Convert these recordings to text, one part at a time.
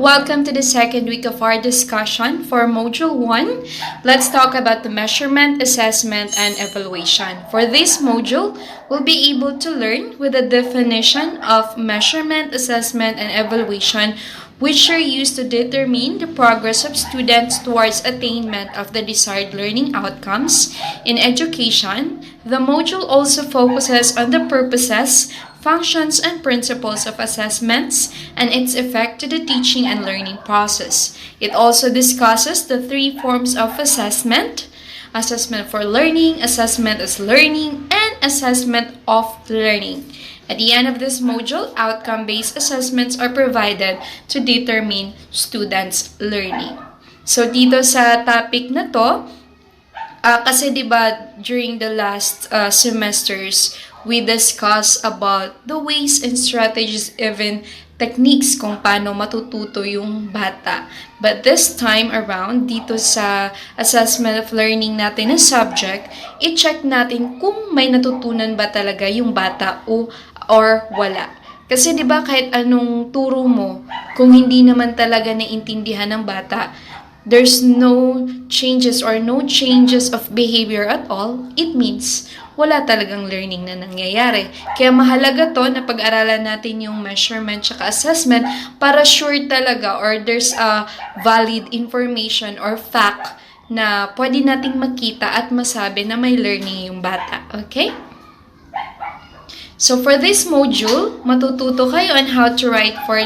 Welcome to the second week of our discussion for Module 1. Let's talk about the measurement, assessment, and evaluation. For this module, we'll be able to learn with the definition of measurement, assessment, and evaluation, which are used to determine the progress of students towards attainment of the desired learning outcomes. In education, the module also focuses on the purposes, functions, and principles of assessments and its effect to the teaching and learning process. It also discusses the three forms of assessment: assessment for learning, assessment as learning, and assessment of learning. At the end of this module, outcome-based assessments are provided to determine students' learning. So dito sa topic na to, kasi diba during the last semesters, we discuss about the ways and strategies, even techniques kung paano matututo yung bata. But this time around, dito sa assessment of learning natin na subject, i-check natin kung may natutunan ba talaga yung bata or wala. Kasi diba kahit anong turo mo, kung hindi naman talaga naiintindihan ng bata, there's no changes of behavior at all, it means wala talagang learning na nangyayari. Kaya mahalaga to na pag-aralan natin yung measurement tsaka assessment para sure talaga or there's a valid information or fact na pwede nating makita at masabi na may learning yung bata. Okay? So for this module, matututo kayo on how to write for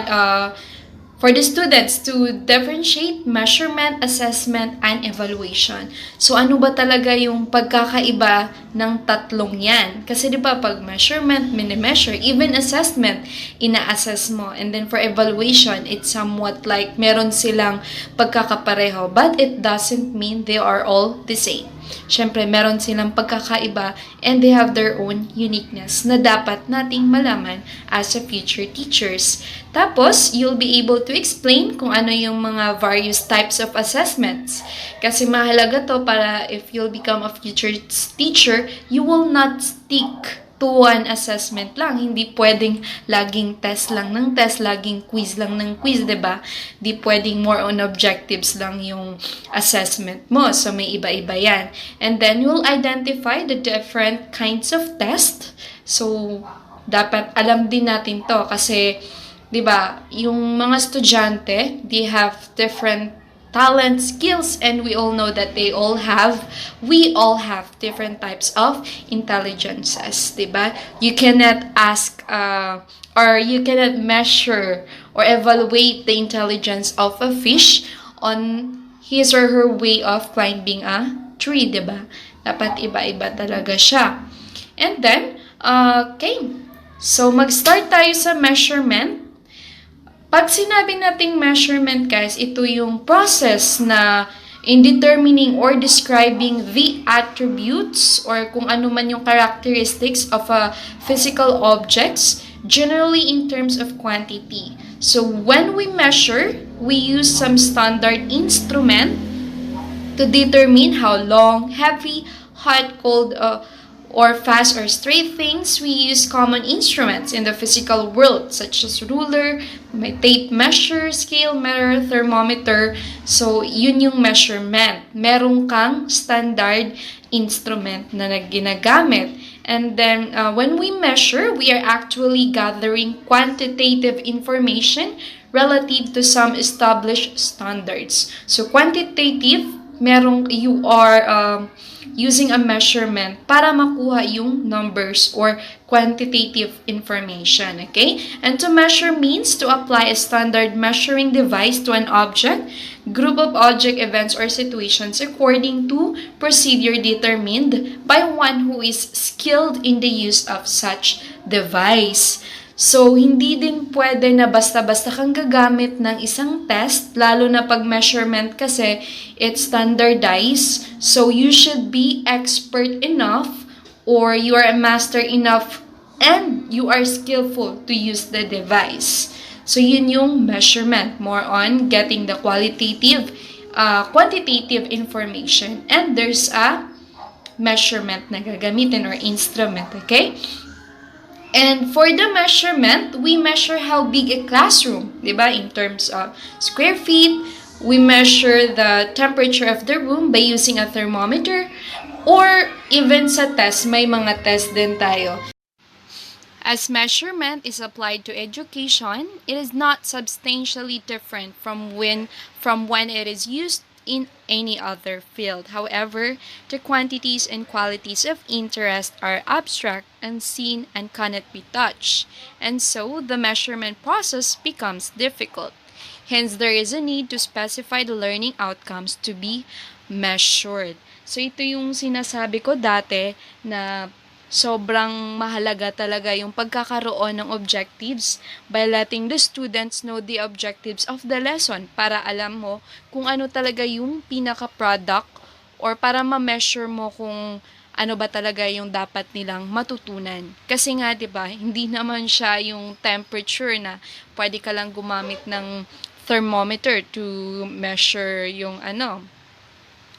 the students to differentiate measurement, assessment, and evaluation. So, ano ba talaga yung pagkakaiba ng tatlong yan? Kasi di ba pag measurement, mini-measure, even assessment, ina-assess mo. And then for evaluation, it's somewhat like meron silang pagkakapareho. But it doesn't mean they are all the same. Siyempre, meron silang pagkakaiba and they have their own uniqueness na dapat nating malaman as a future teachers. Tapos, you'll be able to explain kung ano yung mga various types of assessments. Kasi mahalaga to para if you'll become a future teacher, you will not stick to one assessment lang. Hindi pwedeng laging test lang ng test, laging quiz lang ng quiz, diba? Di pwedeng more on objectives lang yung assessment mo. So, may iba-iba yan. And then, you'll identify the different kinds of test. So, dapat alam din natin to kasi, diba, yung mga estudyante, they have different talent, skills, and we all know that we all have different types of intelligences, diba? You cannot ask or you cannot measure or evaluate the intelligence of a fish on his or her way of climbing a tree, diba? Dapat iba-iba talaga siya. And then, okay. So, mag-start tayo sa measurement. Pag sinabi nating measurement, guys, ito yung process na in determining or describing the attributes or kung ano man yung characteristics of a physical objects, generally in terms of quantity. So, when we measure, we use some standard instrument to determine how long, heavy, hot, cold, or fast or straight things. We use common instruments in the physical world such as ruler, may tape measure, scale measure, thermometer. So, yun yung measurement. Meron kang standard instrument na ginagamit. And then, when we measure, we are actually gathering quantitative information relative to some established standards. So, quantitative, you are using a measurement para makuha yung numbers or quantitative information, okay? And to measure means to apply a standard measuring device to an object, group of object, events, or situations according to procedure determined by one who is skilled in the use of such device. So, hindi din pwede na basta-basta kang gagamit ng isang test, lalo na pag measurement kasi it's standardized. So, you should be expert enough or you are a master enough and you are skillful to use the device. So, yun yung measurement. More on getting the quantitative information. And there's a measurement na gagamitin or instrument, okay? And for the measurement, we measure how big a classroom, di ba? In terms of square feet, we measure the temperature of the room by using a thermometer, or even sa test, may mga test din tayo. As measurement is applied to education, it is not substantially different from when it is used in any other field. However, the quantities and qualities of interest are abstract, unseen, and cannot be touched, and so the measurement process becomes difficult. Hence, there is a need to specify the learning outcomes to be measured. So, ito yung sinasabi ko dati na sobrang mahalaga talaga yung pagkakaroon ng objectives by letting the students know the objectives of the lesson para alam mo kung ano talaga yung pinaka-product or para ma-measure mo kung ano ba talaga yung dapat nilang matutunan. Kasi nga, 'di ba, hindi naman siya yung temperature na pwede ka lang gumamit ng thermometer to measure yung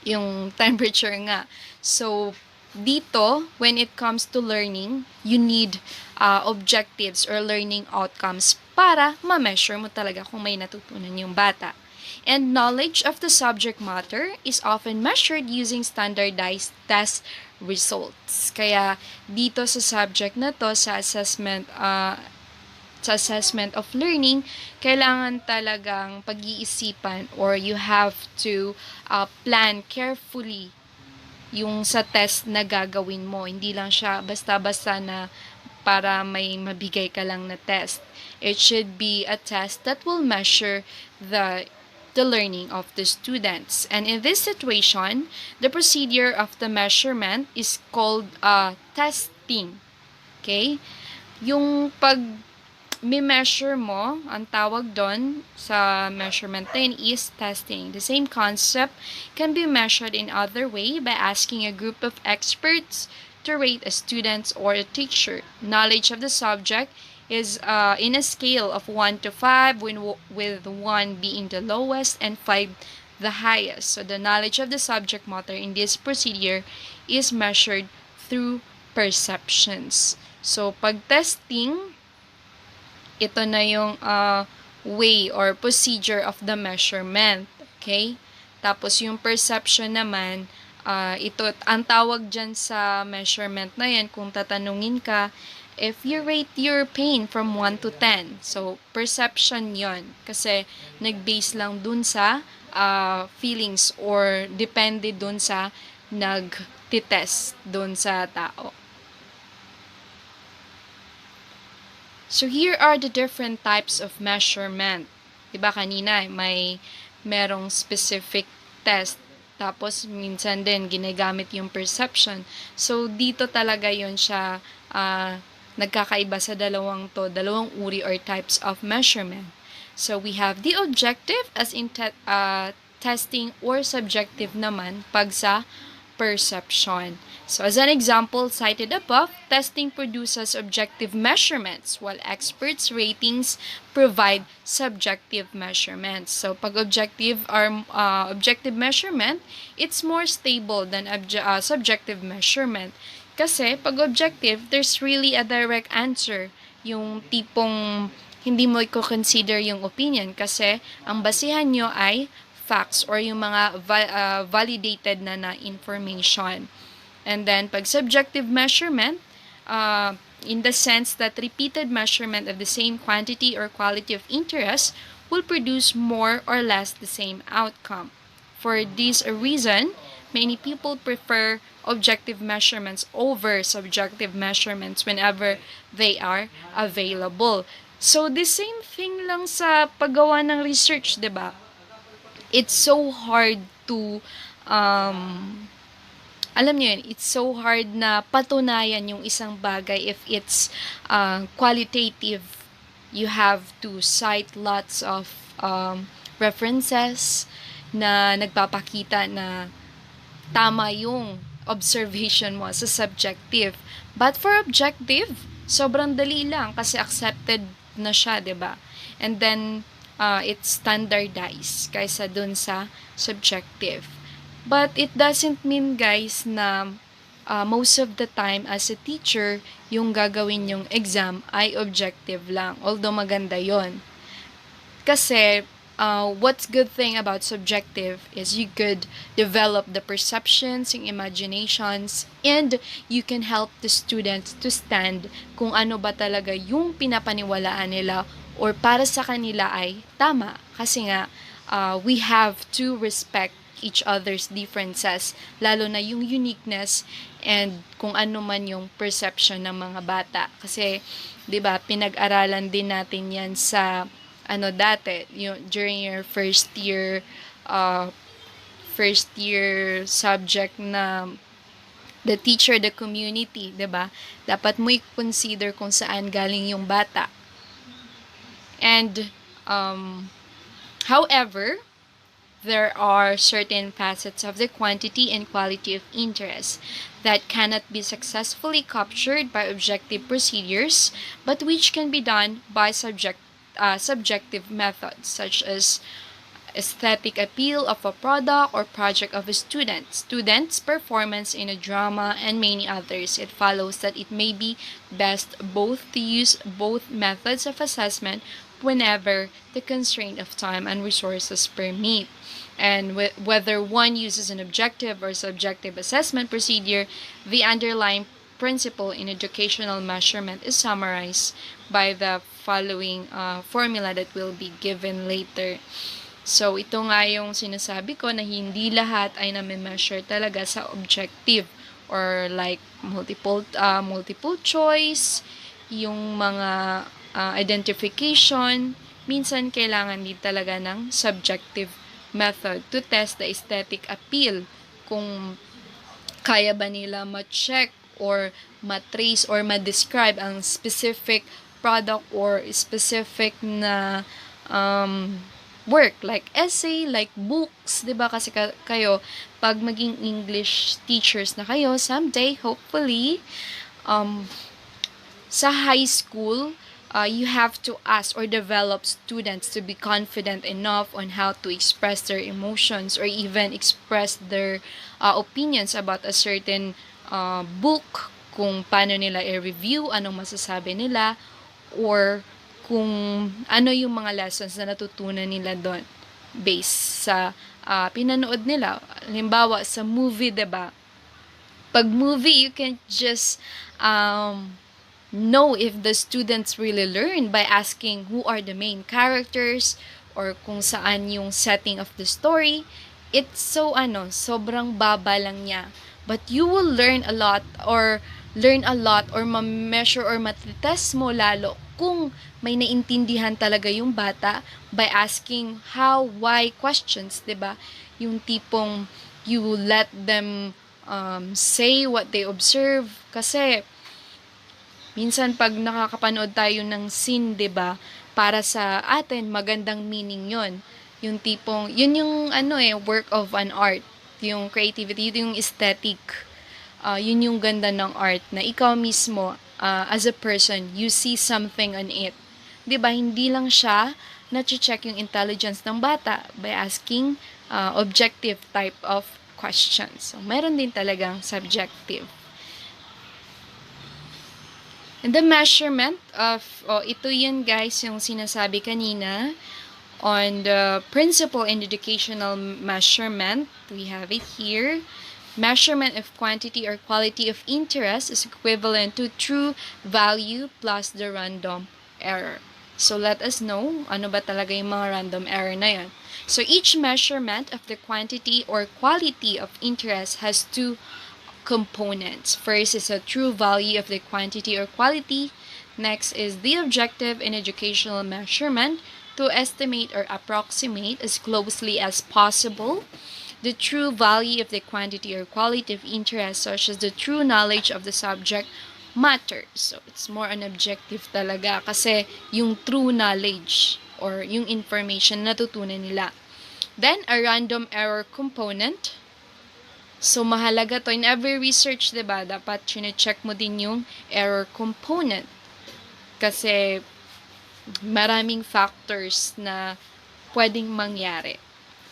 yung temperature nga. So, dito, when it comes to learning, you need objectives or learning outcomes para ma-measure mo talaga kung may natutunan yung bata. And knowledge of the subject matter is often measured using standardized test results. Kaya dito sa subject na to, sa assessment of learning, kailangan talagang pag-iisipan or you have to plan carefully yung sa test na gagawin mo. Hindi lang siya basta-basta na para may mabigay ka lang na test. It should be a test that will measure the learning of the students. And in this situation, the procedure of the measurement is called testing. Okay? Yung pag measure mo, ang tawag doon sa measurement din is testing. The same concept can be measured in other way by asking a group of experts to rate a student or a teacher. Knowledge of the subject is in a scale of 1 to 5, with 1 being the lowest and 5 the highest. So the knowledge of the subject matter in this procedure is measured through perceptions. So pag testing, ito na yung way or procedure of the measurement. Okay? Tapos yung perception naman, ito, ang tawag dyan sa measurement na yan, kung tatanungin ka, if you rate your pain from 1 to 10. So, perception yon. Kasi nag-base lang dun sa feelings or depende dun sa nag-test dun sa tao. So, here are the different types of measurement. Diba kanina, merong specific test. Tapos, minsan din, ginagamit yung perception. So, dito talaga yon siya nagkakaiba sa dalawang uri or types of measurement. So, we have the objective as in testing or subjective naman pag sa perception. So, as an example cited above, testing produces objective measurements while experts' ratings provide subjective measurements. So, pag objective measurement, it's more stable than subjective measurement. Kasi, pag objective, there's really a direct answer. Yung tipong hindi mo i-consider yung opinion kasi ang basihan nyo ay facts or yung mga validated na information. And then, pag subjective measurement, in the sense that repeated measurement of the same quantity or quality of interest will produce more or less the same outcome. For this reason, many people prefer objective measurements over subjective measurements whenever they are available. So, the same thing lang sa paggawa ng research, diba? It's so hard to alam niyo yun, it's so hard na patunayan yung isang bagay if it's qualitative. You have to cite lots of references na nagpapakita na tama yung observation mo sa subjective. But for objective, sobrang dali lang kasi accepted na siya, 'di ba? And then it's standardized kaysa dun sa subjective. But it doesn't mean, guys, na most of the time as a teacher, yung gagawin yung exam ay objective lang. Although maganda yon. Kasi, what's good thing about subjective is you could develop the perceptions, yung imaginations, and you can help the students to stand kung ano ba talaga yung pinapaniwalaan nila or para sa kanila ay tama. Kasi nga, we have to respect each other's differences, lalo na yung uniqueness and kung ano man yung perception ng mga bata. Kasi, 'di ba, pinag-aralan din natin 'yan sa dati, yung during your first year subject na the teacher, the community, 'di ba? Dapat mo i-consider kung saan galing yung bata. And however, there are certain facets of the quantity and quality of interest that cannot be successfully captured by objective procedures, but which can be done by subjective methods, such as aesthetic appeal of a product or project of a student's performance in a drama, and many others. It follows that it may be best both to use both methods of assessment whenever the constraint of time and resources permit. And whether one uses an objective or subjective assessment procedure, the underlying principle in educational measurement is summarized by the following formula that will be given later. So, ito nga yung sinasabi ko na hindi lahat ay nami-measure talaga sa objective or like multiple choice, yung mga identification. Minsan, kailangan din talaga ng subjective method to test the aesthetic appeal. Kung kaya ba nila ma-check or ma-trace or ma-describe ang specific product or specific na work, like essay, like books, 'di ba? Kasi kayo pag maging English teachers na kayo someday, hopefully, sa high school, you have to ask or develop students to be confident enough on how to express their emotions or even express their opinions about a certain book, kung paano nila i-review, anong masasabi nila, or kung ano yung mga lessons na natutunan nila doon based sa pinanood nila. Halimbawa, sa movie, 'di ba? Pag movie, you can just know if the students really learn by asking who are the main characters or kung saan yung setting of the story. It's sobrang baba lang niya. But you will learn a lot or ma-measure or matitest mo lalo kung may naintindihan talaga yung bata by asking how, why questions, 'di ba? Yung tipong you let them say what they observe. Kasi minsan pag nakakapanood tayo ng scene, 'di ba? Para sa atin magandang meaning 'yon. Yung tipong yun yung work of an art, yung creativity, yung aesthetic. Yun yung ganda ng art na ikaw mismo as a person, you see something on it. 'Di ba? Hindi lang siya na-check yung intelligence ng bata by asking objective type of questions. So, meron din talagang subjective. And the measurement of, ito yun guys, yung sinasabi kanina, on the principle in educational measurement, we have it here. Measurement of quantity or quality of interest is equivalent to true value plus the random error. So, let us know ano ba talaga yung mga random error na yan. So, each measurement of the quantity or quality of interest has two components. First is a true value of the quantity or quality. Next is the objective in educational measurement to estimate or approximate as closely as possible the true value of the quantity or quality of interest, such as the true knowledge of the subject matter. So, it's more an objective talaga kasi yung true knowledge or yung information natutunan nila. Then, a random error component. So, mahalaga to. In every research, diba, dapat chine-check mo din yung error component. Kasi, maraming factors na pwedeng mangyari.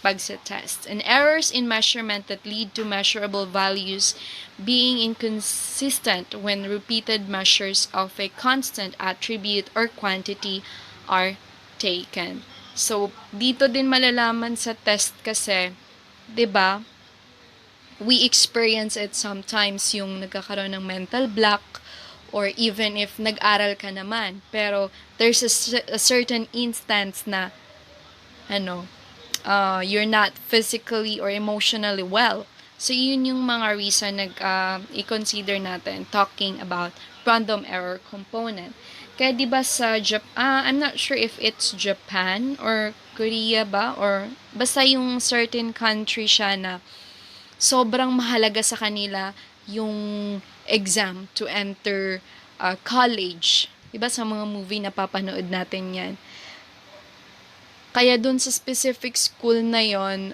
pagsa-test. And errors in measurement that lead to measurable values being inconsistent when repeated measures of a constant attribute or quantity are taken. So, dito din malalaman sa test kasi, 'di ba? We experience it sometimes yung nagkakaroon ng mental block or even if nag-aral ka naman. Pero there's a certain instance na you're not physically or emotionally well. So, yun yung mga reason i-consider natin talking about random error component. Kaya di ba sa I'm not sure if it's Japan or Korea ba or basta yung certain country siya na sobrang mahalaga sa kanila yung exam to enter college. Diba sa mga movie na papanood natin yan. Kaya dun sa specific school na yon,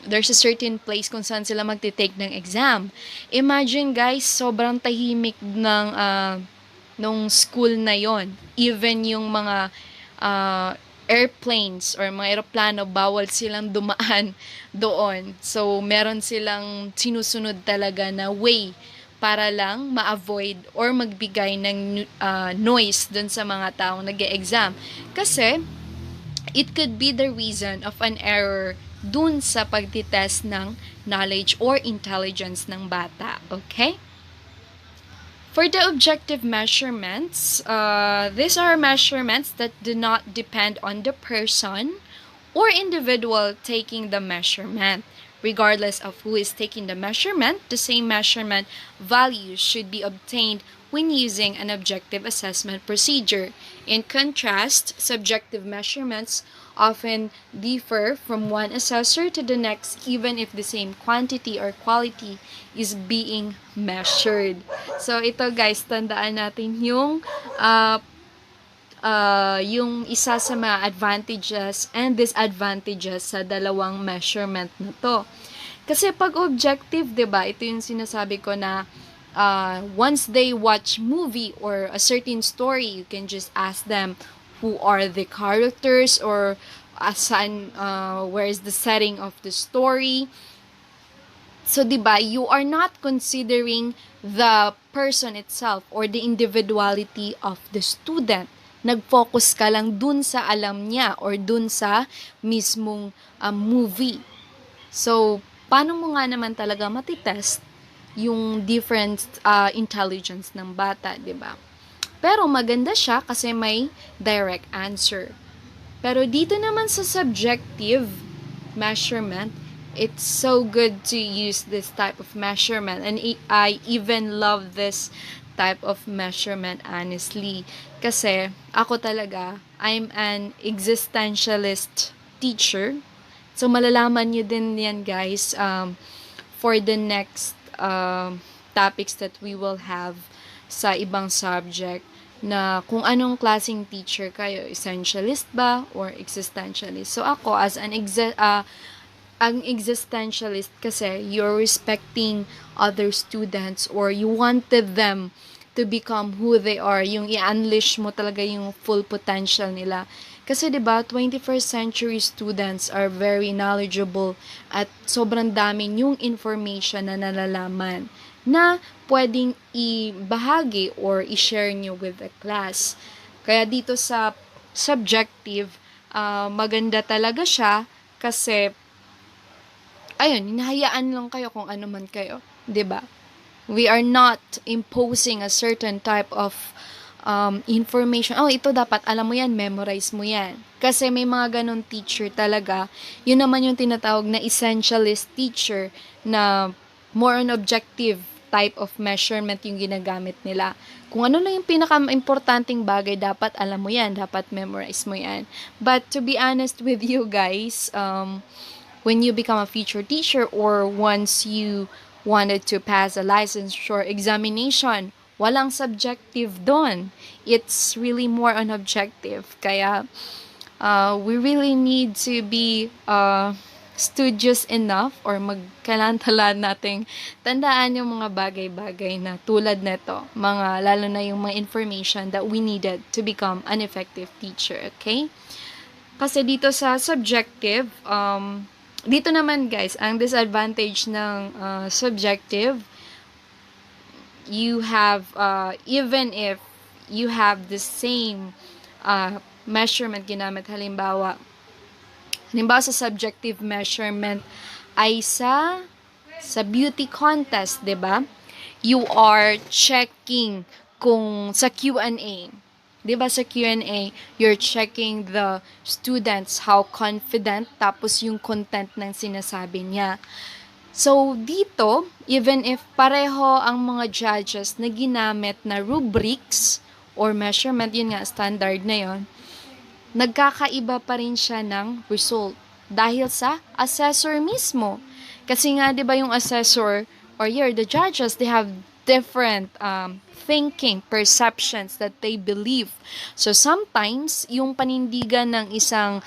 there's a certain place kung saan sila magte-take ng exam. Imagine guys, sobrang tahimik ng nung school na yon. Even yung mga airplanes or mga eroplano, bawal silang dumaan doon. So, meron silang sinusunod talaga na way para lang ma-avoid or magbigay ng noise dun sa mga taong nag-e-exam. Kasi, it could be the reason of an error dun sa pagtitest ng knowledge or intelligence ng bata. Okay? For the objective measurements, these are measurements that do not depend on the person or individual taking the measurement. Regardless of who is taking the measurement, the same measurement values should be obtained when using an objective assessment procedure. In contrast, subjective measurements often differ from one assessor to the next even if the same quantity or quality is being measured. So ito guys, tandaan natin yung isa sa mga advantages and disadvantages sa dalawang measurement na to. Kasi pag objective, 'di ba? Ito yung sinasabi ko na once they watch movie or a certain story, you can just ask them who are the characters or where is the setting of the story. So, 'di ba, you are not considering the person itself or the individuality of the student. Nag-focus ka lang dun sa alam niya or dun sa mismong movie. So, paano mo nga naman talaga matitest yung different intelligence ng bata, 'di ba? Pero maganda siya kasi may direct answer. Pero dito naman sa subjective measurement, it's so good to use this type of measurement. And I even love this type of measurement, honestly. Kasi ako talaga, I'm an existentialist teacher. So malalaman nyo din yan guys for the next topics that we will have sa ibang subject na kung anong klaseng teacher kayo, essentialist ba or existentialist. So ako as an existentialist kasi you're respecting other students or you wanted them to become who they are, yung i-unleash mo talaga yung full potential nila. Kasi 'di ba, 21st century students are very knowledgeable at sobrang dami yung information na nalalaman na pwedeng ibahagi or i-share nyo with the class. Kaya dito sa subjective, maganda talaga siya kasi ayun, hinahayaan lang kayo kung ano man kayo, 'di ba? We are not imposing a certain type of information. Oh, ito dapat alam mo yan, memorize mo yan. Kasi may mga ganun teacher talaga. Yun naman yung tinatawag na essentialist teacher na more on objective type of measurement yung ginagamit nila. Kung ano lang yung pinaka-importanting bagay, dapat alam mo yan, dapat memorize mo yan. But to be honest with you guys, when you become a future teacher or once you wanted to pass a licensure examination, walang subjective doon. It's really more on objective. Kaya, we really need to be studious enough or magkalantalan nating tandaan yung mga bagay-bagay na tulad nito. Lalo na yung mga information that we needed to become an effective teacher. Okay? Kasi dito sa subjective, Dito naman guys, ang disadvantage ng subjective, you have, even if you have the same measurement ginamit, halimbawa sa subjective measurement ay sa beauty contest, 'di ba? You are checking kung sa Q&A. 'Di ba sa Q&A, you're checking the students how confident tapos yung content ng sinasabi niya. So, dito, even if pareho ang mga judges na ginamit na rubrics or measurement, yun nga, standard na yun, nagkakaiba pa rin siya ng result dahil sa assessor mismo. Kasi nga, di ba yung assessor or the judges, they have different thinking, perceptions that they believe. So, sometimes, yung panindigan ng isang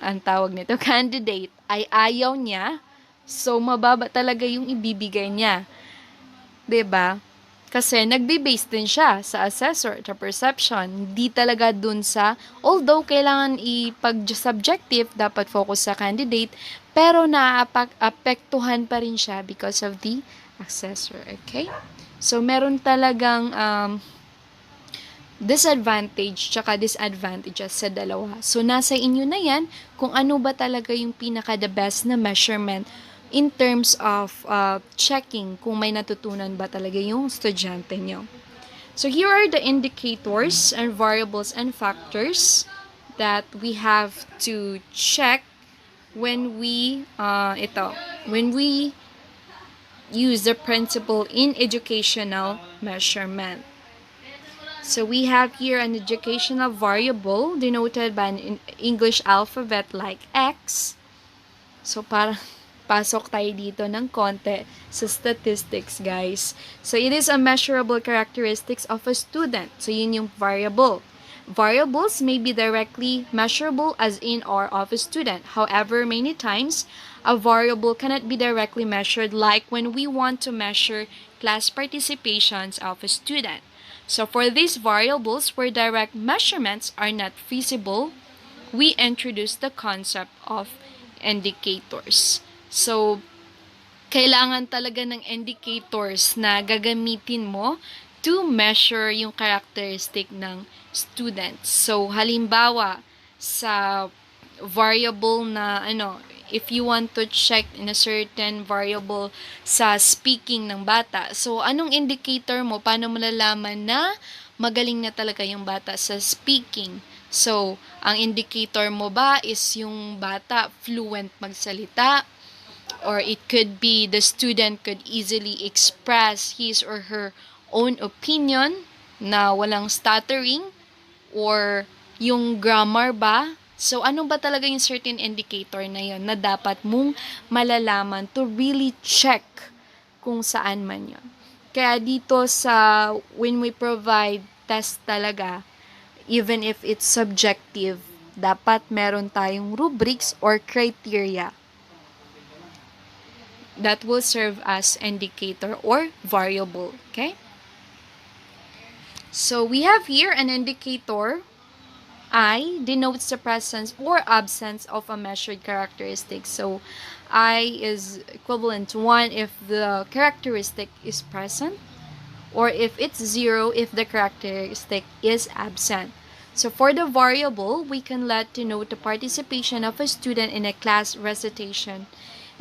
ang tawag nito, candidate, ay ayaw niya, so mababa talaga yung ibibigay niya. 'Di ba? Kasi nagbe-base din siya sa assessor, sa perception, hindi talaga dun sa, although kailangan ipag-subjective, dapat focus sa candidate, pero naapektuhan pa rin siya because of the assessor, okay? So, meron talagang disadvantage tsaka disadvantages sa dalawa. So, nasa inyo na yan kung ano ba talaga yung pinaka-the best na measurement in terms of checking kung may natutunan ba talaga yung estudyante nyo. So, here are the indicators and variables and factors that we have to check when we use the principle in educational measurement. So we have here an educational variable denoted by an English alphabet like X. So para pasok tayo dito ng konti sa statistics, guys. So it is a measurable characteristics of a student. So yun yung variable. Variables may be directly measurable as in or of a student. However, many times, a variable cannot be directly measured like when we want to measure class participations of a student. So for these variables where direct measurements are not feasible, we introduce the concept of indicators. So, kailangan talaga ng indicators na gagamitin mo to measure yung characteristic ng students. So, halimbawa, sa variable na if you want to check in a certain variable sa speaking ng bata, so anong indicator mo? Paano malalaman na magaling na talaga yung bata sa speaking? So, ang indicator mo ba is yung bata fluent magsalita? Or it could be the student could easily express his or her own opinion na walang stuttering? Or yung grammar ba? So, ano ba talaga yung certain indicator na yun na dapat mong malalaman to really check kung saan man yun. Kaya dito when we provide test talaga, even if it's subjective, dapat meron tayong rubrics or criteria that will serve as indicator or variable. Okay? So, we have here an indicator. I denotes the presence or absence of a measured characteristic. So, I is equivalent to 1 if the characteristic is present, or if it's 0 if the characteristic is absent. So, for the variable, we can let denote the participation of a student in a class recitation.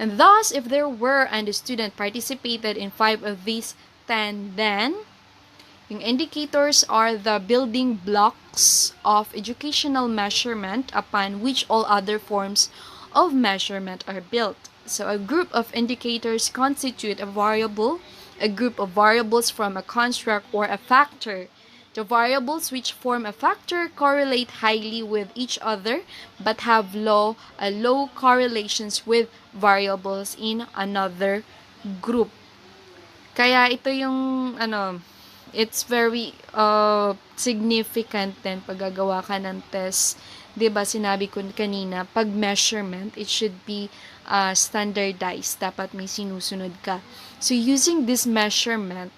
And thus, if there were and the student participated in 5 of these 10, then yung indicators are the building blocks of educational measurement upon which all other forms of measurement are built. So a group of indicators constitute a variable, a group of variables from a construct or a factor. The variables which form a factor correlate highly with each other but have low correlations with variables in another group. Kaya ito yung it's very significant din pag gagawa ka ng test. 'Di ba sinabi ko kanina, pag measurement, it should be standardized. Dapat may sinusunod ka. So, using this measurement,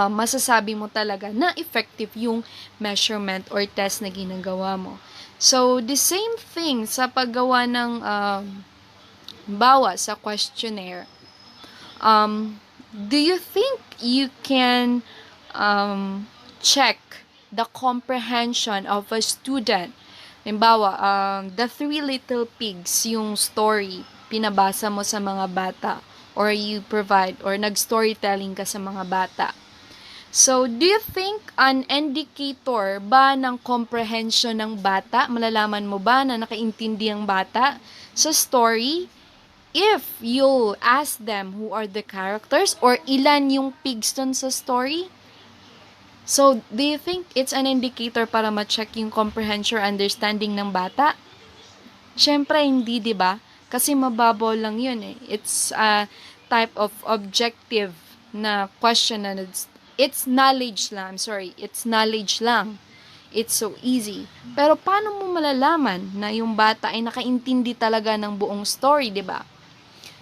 masasabi mo talaga na effective yung measurement or test na ginagawa mo. So, the same thing sa paggawa ng bawa sa questionnaire. Do you think you can check the comprehension of a student? Halimbawa, The Three Little Pigs, yung story, pinabasa mo sa mga bata, or you provide, or nag-storytelling ka sa mga bata. So, do you think an indicator ba ng comprehension ng bata, malalaman mo ba na nakaintindi ang bata sa story, if you'll ask them who are the characters or ilan yung pigs dun sa story? So, do you think it's an indicator para ma-check yung comprehension or understanding ng bata? Syempre, hindi, di ba? Kasi mababaw lang yun eh. It's a type of objective na question na it's knowledge lang. I'm sorry, it's knowledge lang. It's so easy. Pero paano mo malalaman na yung bata ay nakaintindi talaga ng buong story, di ba?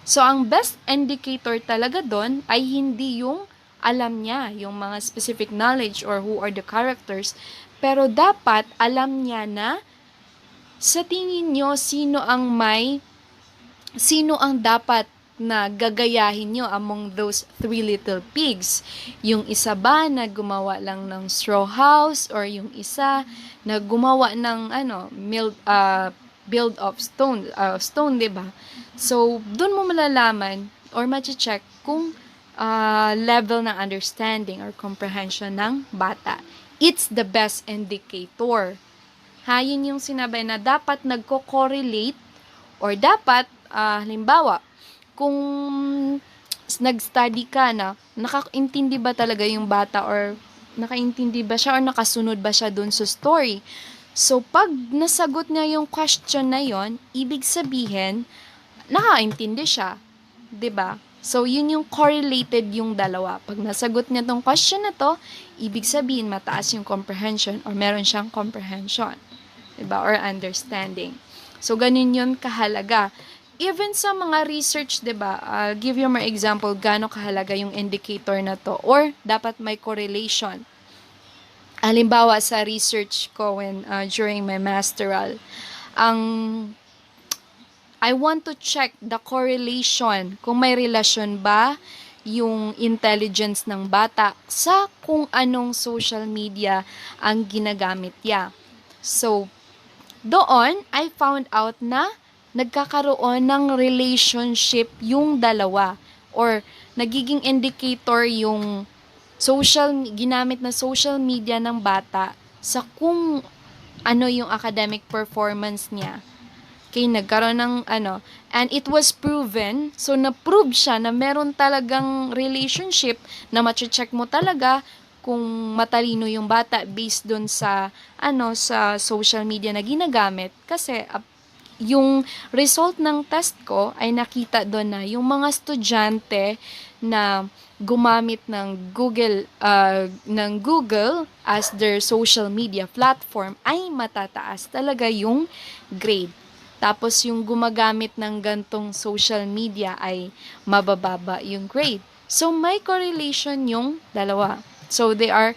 So, ang best indicator talaga doon ay hindi yung alam niya, yung mga specific knowledge or who are the characters, pero dapat alam niya na sa tingin nyo, sino ang dapat na gagayahin nyo among those three little pigs? Yung isa ba na gumawa lang ng straw house, or yung isa na gumawa ng build of stone, 'di ba? So, doon mo malalaman or ma-check kung level ng understanding or comprehension ng bata. It's the best indicator. Yun yung sinabi na dapat nagko-correlate, or dapat, halimbawa, kung nag-study ka na, nakaintindi ba talaga yung bata, or nakaintindi ba siya, or nakasunod ba siya dun sa story. So, pag nasagot niya yung question na yon, ibig sabihin, nakaintindi siya. 'Di ba? So, yun yung correlated yung dalawa. Pag nasagot niya tong question na to, ibig sabihin, mataas yung comprehension, or meron siyang comprehension. 'Di ba? Or understanding. So, ganun yun kahalaga. Even sa mga research, 'di ba? I'll give you more example gaano kahalaga yung indicator na to, or dapat may correlation. Halimbawa sa research ko during my masteral, I want to check the correlation, kung may relasyon ba yung intelligence ng bata sa kung anong social media ang ginagamit niya. So, doon, I found out na nagkakaroon ng relationship yung dalawa, or nagiging indicator yung ginamit na social media ng bata sa kung ano yung academic performance niya. Okay, nagkaroon ng and it was proven, so na-prove siya na meron talagang relationship na ma-check mo talaga kung matalino yung bata based dun sa sa social media na ginagamit, kasi yung result ng test ko ay nakita doon na yung mga estudyante na gumamit ng Google as their social media platform ay matataas talaga yung grade. Tapos yung gumagamit ng gantong social media ay mabababa yung grade. So may correlation yung dalawa. So they are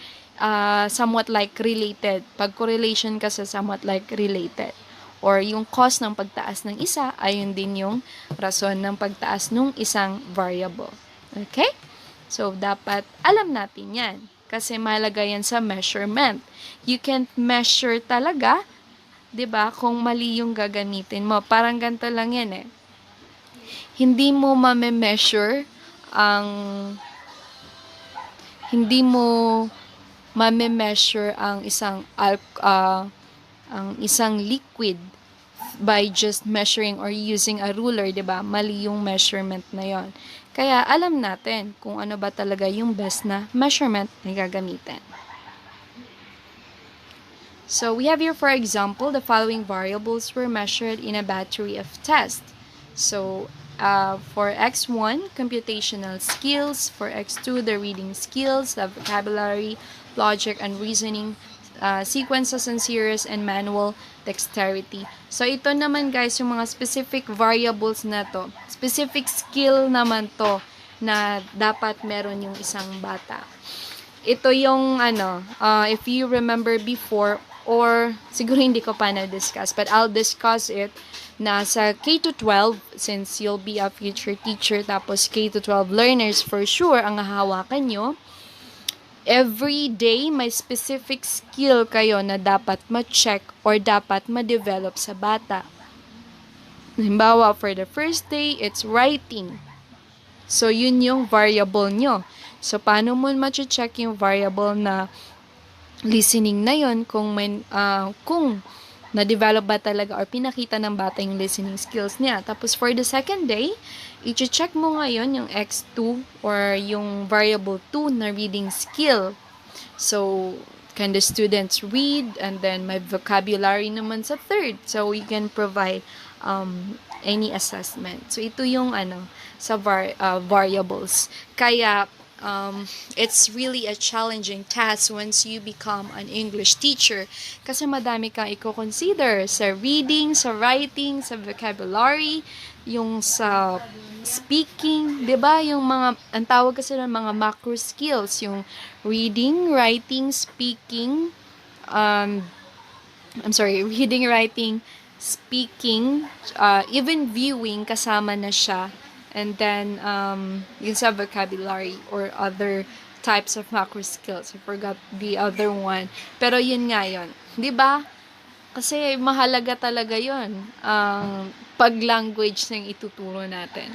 somewhat like related. Pag correlation kasi somewhat like related. Or yung cause ng pagtaas ng isa, ayun din yung rason ng pagtaas ng isang variable. Okay? So, dapat alam natin yan. Kasi mahalaga yan sa measurement. You can't measure talaga, 'di ba, kung mali yung gagamitin mo. Parang ganito lang yan eh. Hindi mo ma-measure ang isang liquid by just measuring or using a ruler, 'di ba? Mali yung measurement na 'yon. Kaya alam natin kung ano ba talaga yung best na measurement na gagamitin. So we have here, for example, the following variables were measured in a battery of tests. So for X1, computational skills. For X2, the reading skills, the vocabulary, logic, and reasoning, sequences and series, and manual dexterity. So, ito naman guys, yung mga specific variables na to. Specific skill naman to na dapat meron yung isang bata. ito yung if you remember before, or siguro hindi ko pa na-discuss, but I'll discuss it na sa K to 12, since you'll be a future teacher, tapos K to 12 learners for sure ang hahawakan nyo. Every day, may specific skill kayo na dapat ma-check or dapat ma-develop sa bata. Halimbawa, for the first day, it's writing. So, yun yung variable nyo. So, paano mo ma-check yung variable na listening na yun kung na-develop ba talaga or pinakita ng bata yung listening skills niya. Tapos, for the second day, i-check mo ngayon yung X2 or yung variable 2 na reading skill. So, can the students read? And then, may vocabulary naman sa third. So, we can provide any assessment. So, ito yung sa variables. Kaya, it's really a challenging task once you become an English teacher kasi madami kang i-consider sa reading, sa writing, sa vocabulary, yung sa speaking, 'di ba? Yung mga ang tawag kasi ng mga macro skills, yung reading, writing, speaking, reading, writing, speaking, even viewing kasama na siya. And then, yung sa vocabulary or other types of macro skills. I forgot the other one. Pero yun nga yun. Di ba? Kasi mahalaga talaga yun. Pag-language na ituturo natin.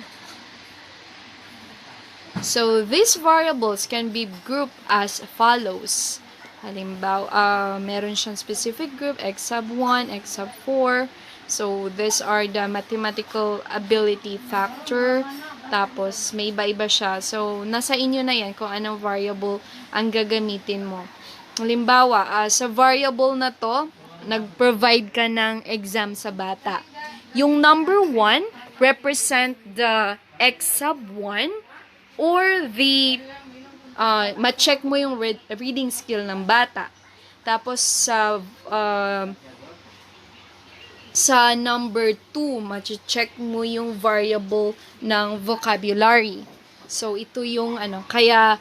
So, these variables can be grouped as follows. Halimbawa, meron siyang specific group, X sub 1, X sub 4. So, these are the mathematical ability factor. Tapos, may iba-iba siya. So, nasa inyo na yan kung anong variable ang gagamitin mo. Halimbawa, sa variable na to, nag-provide ka ng exam sa bata. Yung number 1 represent the X sub 1 or the ma-check mo yung reading skill ng bata. Tapos, sa number 2, ma-check mo yung variable ng vocabulary. So, ito yung kaya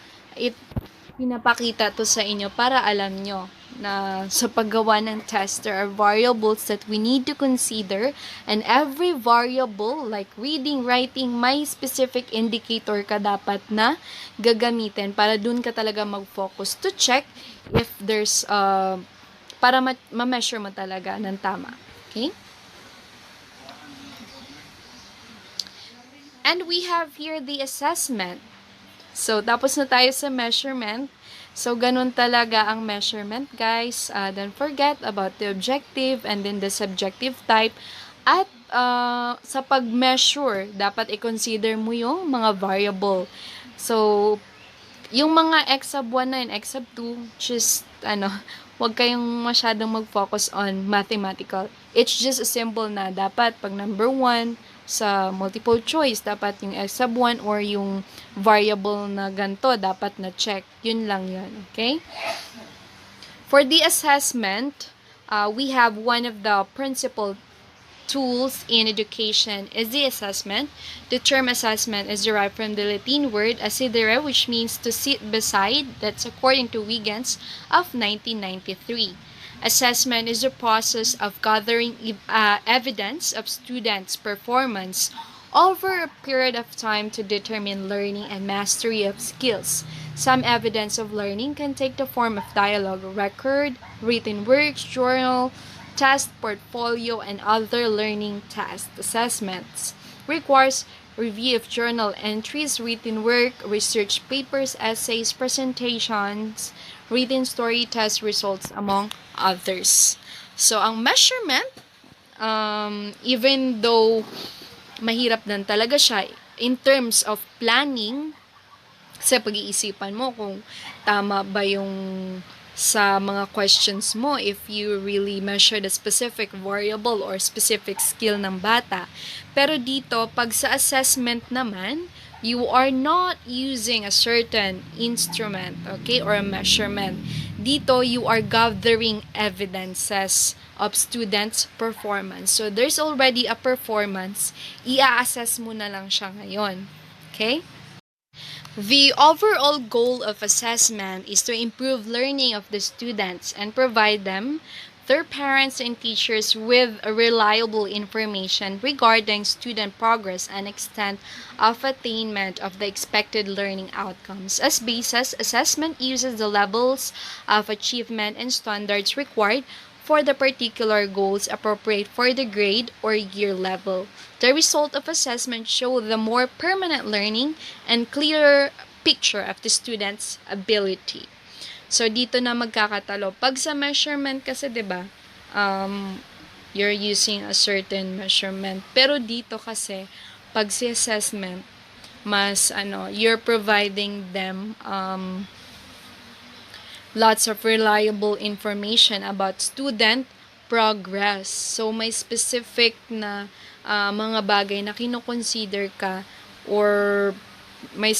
pinapakita to sa inyo para alam nyo na sa paggawa ng test, there are variables that we need to consider, and every variable, like reading, writing, may specific indicator ka dapat na gagamitin para dun ka talaga mag-focus to check if there's, para ma-measure mo talaga ng tama. Okay? And we have here the assessment. So, tapos na tayo sa measurement. So, ganun talaga ang measurement, guys. Don't forget about the objective and then the subjective type. At sa pag-measure, dapat i-consider mo yung mga variable. So, yung mga X sub 1 na yun, X sub 2, just, huwag kayong masyadong mag-focus on mathematical. It's just a simple na dapat pag number 1, sa multiple choice, dapat yung X sub 1 or yung variable na ganito, dapat na check. Yun lang yun. Okay? For the assessment, we have one of the principal tools in education is the assessment. The term assessment is derived from the Latin word assidere, which means to sit beside. That's according to Wiggins of 1993. Assessment is the process of gathering evidence of students' performance over a period of time to determine learning and mastery of skills. Some evidence of learning can take the form of dialogue, record, written works, journal, test, portfolio, and other learning test. Assessments requires review of journal entries, written work, research papers, essays, presentations, written story, test results, among others. So, ang measurement, even though mahirap din talaga siya, in terms of planning, sa pag-iisipan mo kung tama ba yung sa mga questions mo, if you really measure the specific variable or specific skill ng bata. Pero dito, pag sa assessment naman, you are not using a certain instrument, okay, or a measurement. Dito, you are gathering evidences of students' performance. So, there's already a performance. I-assess mo na lang siya ngayon. Okay? The overall goal of assessment is to improve learning of the students and provide them, their parents and teachers with reliable information regarding student progress and extent of attainment of the expected learning outcomes. As basis, assessment uses the levels of achievement and standards required for the particular goals appropriate for the grade or year level. The result of assessment show the more permanent learning and clearer picture of the student's ability. So, dito na magkakatalo. Pag sa measurement kasi, di ba, you're using a certain measurement. Pero dito kasi, pag si assessment, mas, you're providing them, lots of reliable information about student progress. So, may specific na mga bagay na kinoconsider ka or may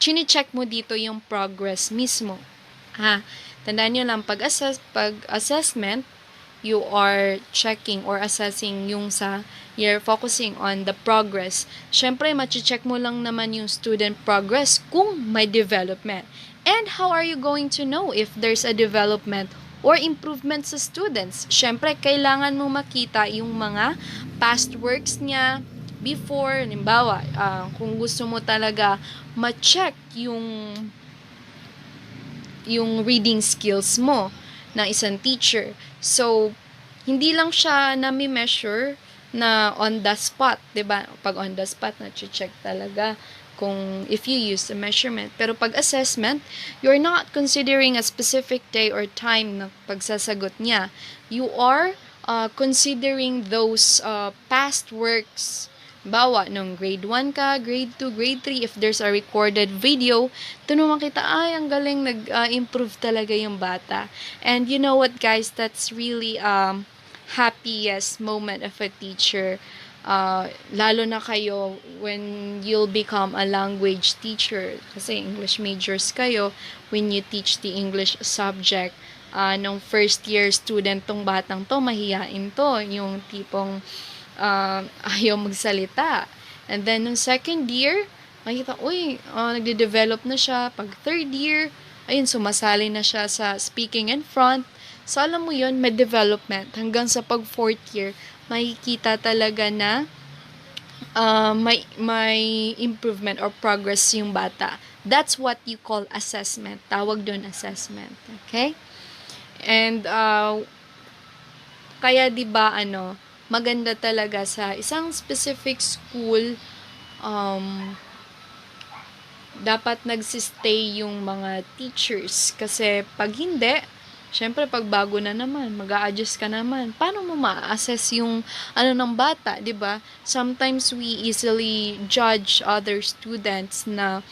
chine-check mo dito yung progress mismo. Tandaan nyo lang, pag assessment, you are checking or assessing yung you're focusing on the progress. Syempre, machi-check mo lang naman yung student progress kung may development. And how are you going to know if there's a development or improvement sa students? Syempre, kailangan mo makita yung mga past works niya before. Halimbawa, kung gusto mo talaga ma-check yung reading skills mo ng isang teacher. So, hindi lang siya nami-measure na on the spot, 'di ba? Pag on the spot, na-check talaga kung if you use the measurement. Pero pag assessment, you're not considering a specific day or time na pagsasagot niya. You are considering those past works. Bawa, nung grade 1 ka, grade 2, grade 3, if there's a recorded video, doon mo makita, ay, ang galing, nag-improve talaga yung bata. And you know what, guys, that's really happiest moment of a teacher. Lalo na kayo when you'll become a language teacher. Kasi English majors kayo, when you teach the English subject, nung first year student tong batang to, mahihain to, yung tipong ayaw magsalita. And then, nung second year, makita, nagde-develop na siya. Pag third year, ayun, sumasali na siya sa speaking in front. So, alam mo yun, may development. Hanggang sa pag fourth year, makikita talaga na may improvement or progress yung bata. That's what you call assessment. Tawag doon assessment. Okay? And, kaya 'di ba maganda talaga sa isang specific school, dapat nagsistay yung mga teachers. Kasi pag hindi, syempre pag bago na naman, mag-a-adjust ka naman. Paano mo ma-assess yung ng bata, 'di ba? Sometimes we easily judge other students na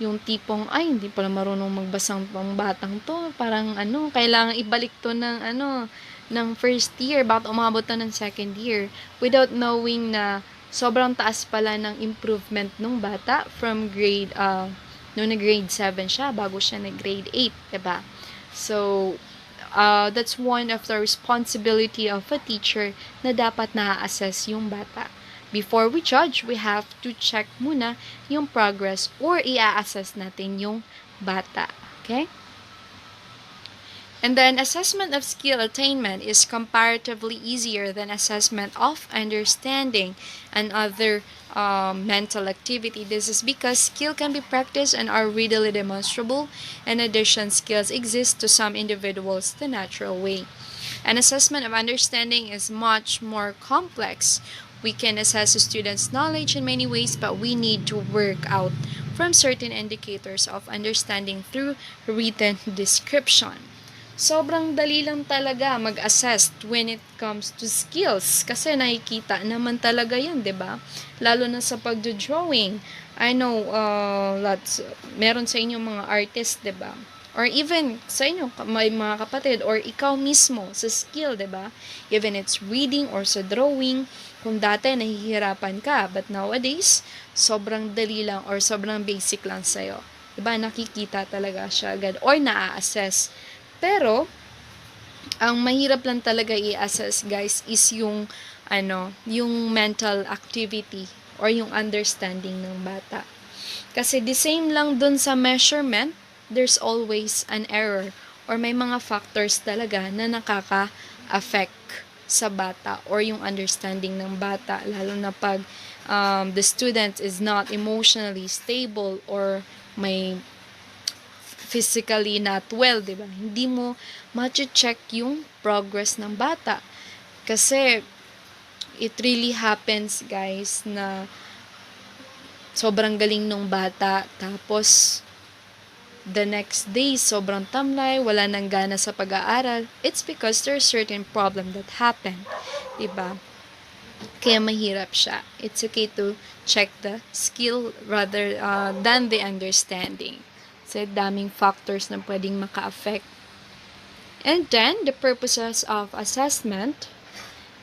yung tipong, ay, hindi pala marunong magbasang pang batang to. Parang kailangan ibalik to ng first year, bakit umabot na ng second year, without knowing na sobrang taas pala ng improvement nung bata from grade, nung grade 7 siya, bago siya grade 8, diba? So, that's one of the responsibility of a teacher na dapat na-assess yung bata. Before we judge, we have to check muna yung progress or i-assess natin yung bata. Okay? And then, assessment of skill attainment is comparatively easier than assessment of understanding and other mental activity. This is because skill can be practiced and are readily demonstrable. In addition, skills exist to some individuals the natural way. An assessment of understanding is much more complex. We can assess a student's knowledge in many ways, but we need to work out from certain indicators of understanding through written description. Sobrang dali lang talaga mag-assess when it comes to skills kasi nakikita naman talaga yan, 'di ba? Lalo na sa pagdo-drawing. I know meron sa inyo mga artist, 'di ba? Or even sa inyo may mga kapatid or ikaw mismo sa skill, 'di ba? Even it's reading or sa drawing, kung dati nahihirapan ka, but nowadays sobrang dali lang or sobrang basic lang sa'yo. 'Di ba? Nakikita talaga siya agad or naa-assess. Pero, ang mahirap lang talaga i-assess, guys, is yung mental activity or yung understanding ng bata. Kasi the same lang dun sa measurement, there's always an error or may mga factors talaga na nakaka-affect sa bata or yung understanding ng bata, lalo na pag the student is not emotionally stable or may physically not well, di ba? Hindi mo ma-check yung progress ng bata. Kasi it really happens, guys, na sobrang galing nung bata, tapos the next day, sobrang tamlay, wala nang gana sa pag-aaral. It's because there's certain problem that happened. Diba? Kaya mahirap siya. It's okay to check the skill rather than the understanding. Kasi daming factors na pwedeng maka-affect. And then, the purposes of assessment.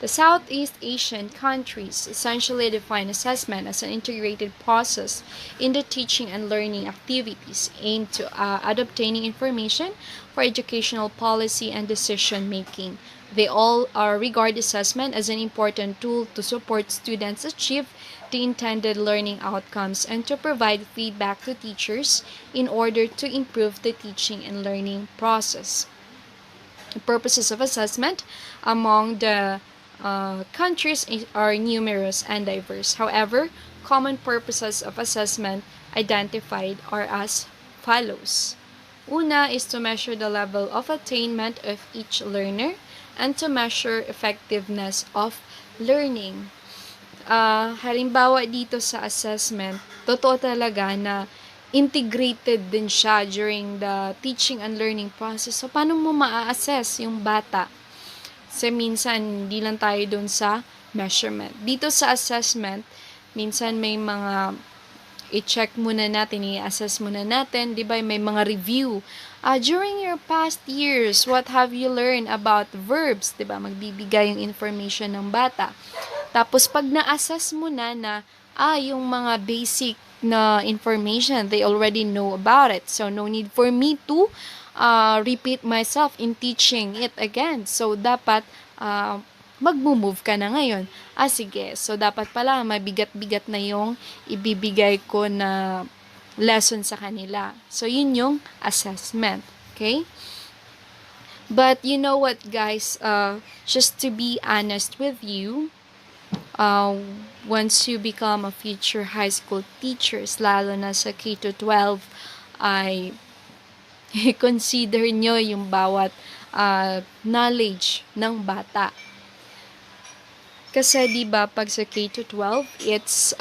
The Southeast Asian countries essentially define assessment as an integrated process in the teaching and learning activities aimed at obtaining information for educational policy and decision making. They all regard assessment as an important tool to support students achieve the intended learning outcomes and to provide feedback to teachers in order to improve the teaching and learning process. The purposes of assessment among the countries are numerous and diverse. However, common purposes of assessment identified are as follows. Una is to measure the level of attainment of each learner and to measure effectiveness of learning. Halimbawa dito sa assessment, totoo talaga na integrated din siya during the teaching and learning process. So, paano mo maa-assess yung bata? Kasi minsan, hindi lang tayo dun sa measurement. Dito sa assessment, minsan may mga i-check muna natin, i-assess muna natin, di ba? May mga review. During your past years, what have you learned about verbs? Di ba? Magbibigay yung information ng bata. Tapos, pag na-assess mo na yung mga basic na information, they already know about it. So, no need for me to repeat myself in teaching it again. So, dapat mag-move ka na ngayon. Sige. So, dapat pala mabigat-bigat na yung ibibigay ko na lesson sa kanila. So, yun yung assessment. Okay? But, you know what, guys? Just to be honest with you, once you become a future high school teachers, lalo na sa K-12, ay consider nyo yung bawat knowledge ng bata. Kasi di ba pag sa K-12, it's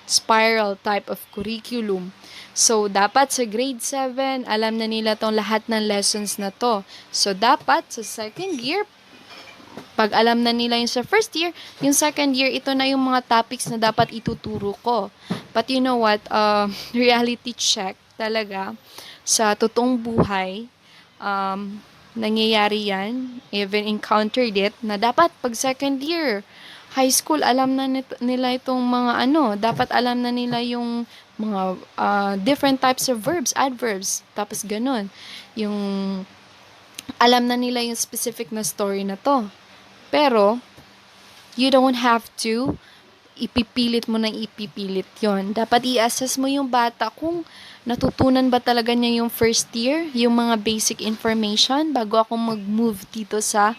spiral type of curriculum. So, dapat sa grade 7, alam na nila tong lahat ng lessons na to. So, dapat sa second year, pag alam na nila yung sa first year, yung second year, ito na yung mga topics na dapat ituturo ko. But you know what? Reality check talaga sa totoong buhay, nangyayari yan, even encountered it, na dapat pag second year, high school, alam na nila itong mga dapat alam na nila yung mga different types of verbs, adverbs, tapos ganun. Yung alam na nila yung specific na story na to. Pero, you don't have to ipipilit mo yon. Dapat i-assess mo yung bata kung natutunan ba talaga niya yung first year, yung mga basic information bago ako mag-move dito sa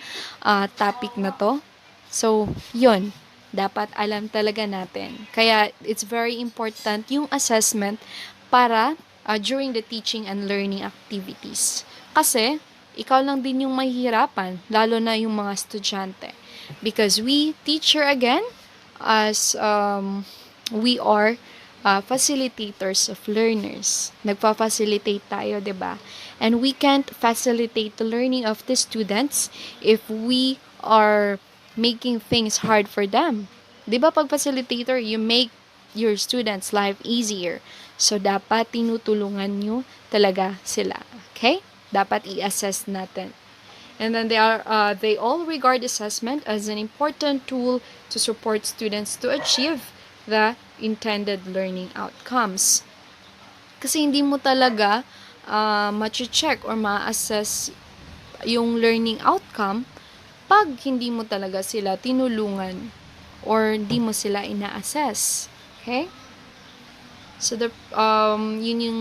topic na to. So, yun. Dapat alam talaga natin. Kaya, it's very important yung assessment para during the teaching and learning activities. Kasi, ikaw lang din yung mahihirapan, lalo na yung mga estudyante. Because we, teacher again, as we are facilitators of learners. Nagpa-facilitate tayo, 'di ba? And we can't facilitate the learning of the students if we are making things hard for them. 'Di ba pag facilitator, you make your students' life easier. So dapat tinutulungan nyo talaga sila. Okay? Dapat i-assess natin. And then they all regard assessment as an important tool to support students to achieve the intended learning outcomes. Kasi hindi mo talaga ma-check or ma-assess yung learning outcome pag hindi mo talaga sila tinulungan or hindi mo sila ina-assess. Okay? So, yun yung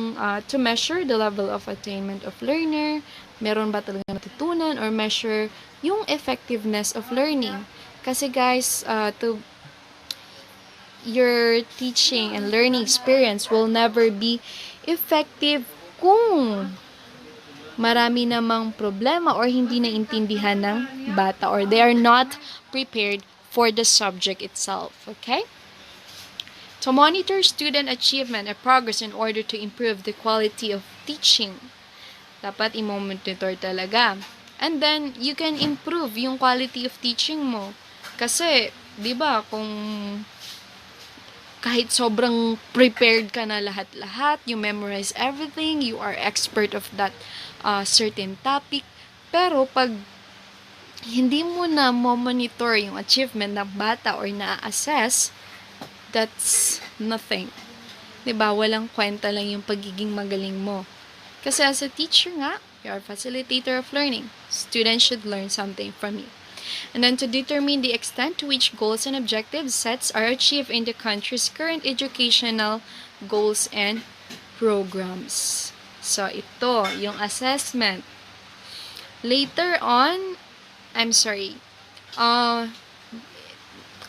to measure the level of attainment of learner, meron ba talaga natutunan, or measure yung effectiveness of learning. Kasi guys, your teaching and learning experience will never be effective kung marami namang problema or hindi naintindihan ng bata, or they are not prepared for the subject itself. Okay? To monitor student achievement and progress in order to improve the quality of teaching, dapat i-monitor talaga. And then, you can improve yung quality of teaching mo. Kasi, di ba, kung kahit sobrang prepared ka na lahat-lahat, you memorize everything, you are expert of that certain topic, pero pag hindi mo na monitor yung achievement ng bata or na-assess, that's nothing. 'Di ba? Walang kwenta lang yung pagiging magaling mo. Kasi as a teacher nga, you are a facilitator of learning. Students should learn something from you. And then to determine the extent to which goals and objectives sets are achieved in the country's current educational goals and programs. So, ito, yung assessment. Later on,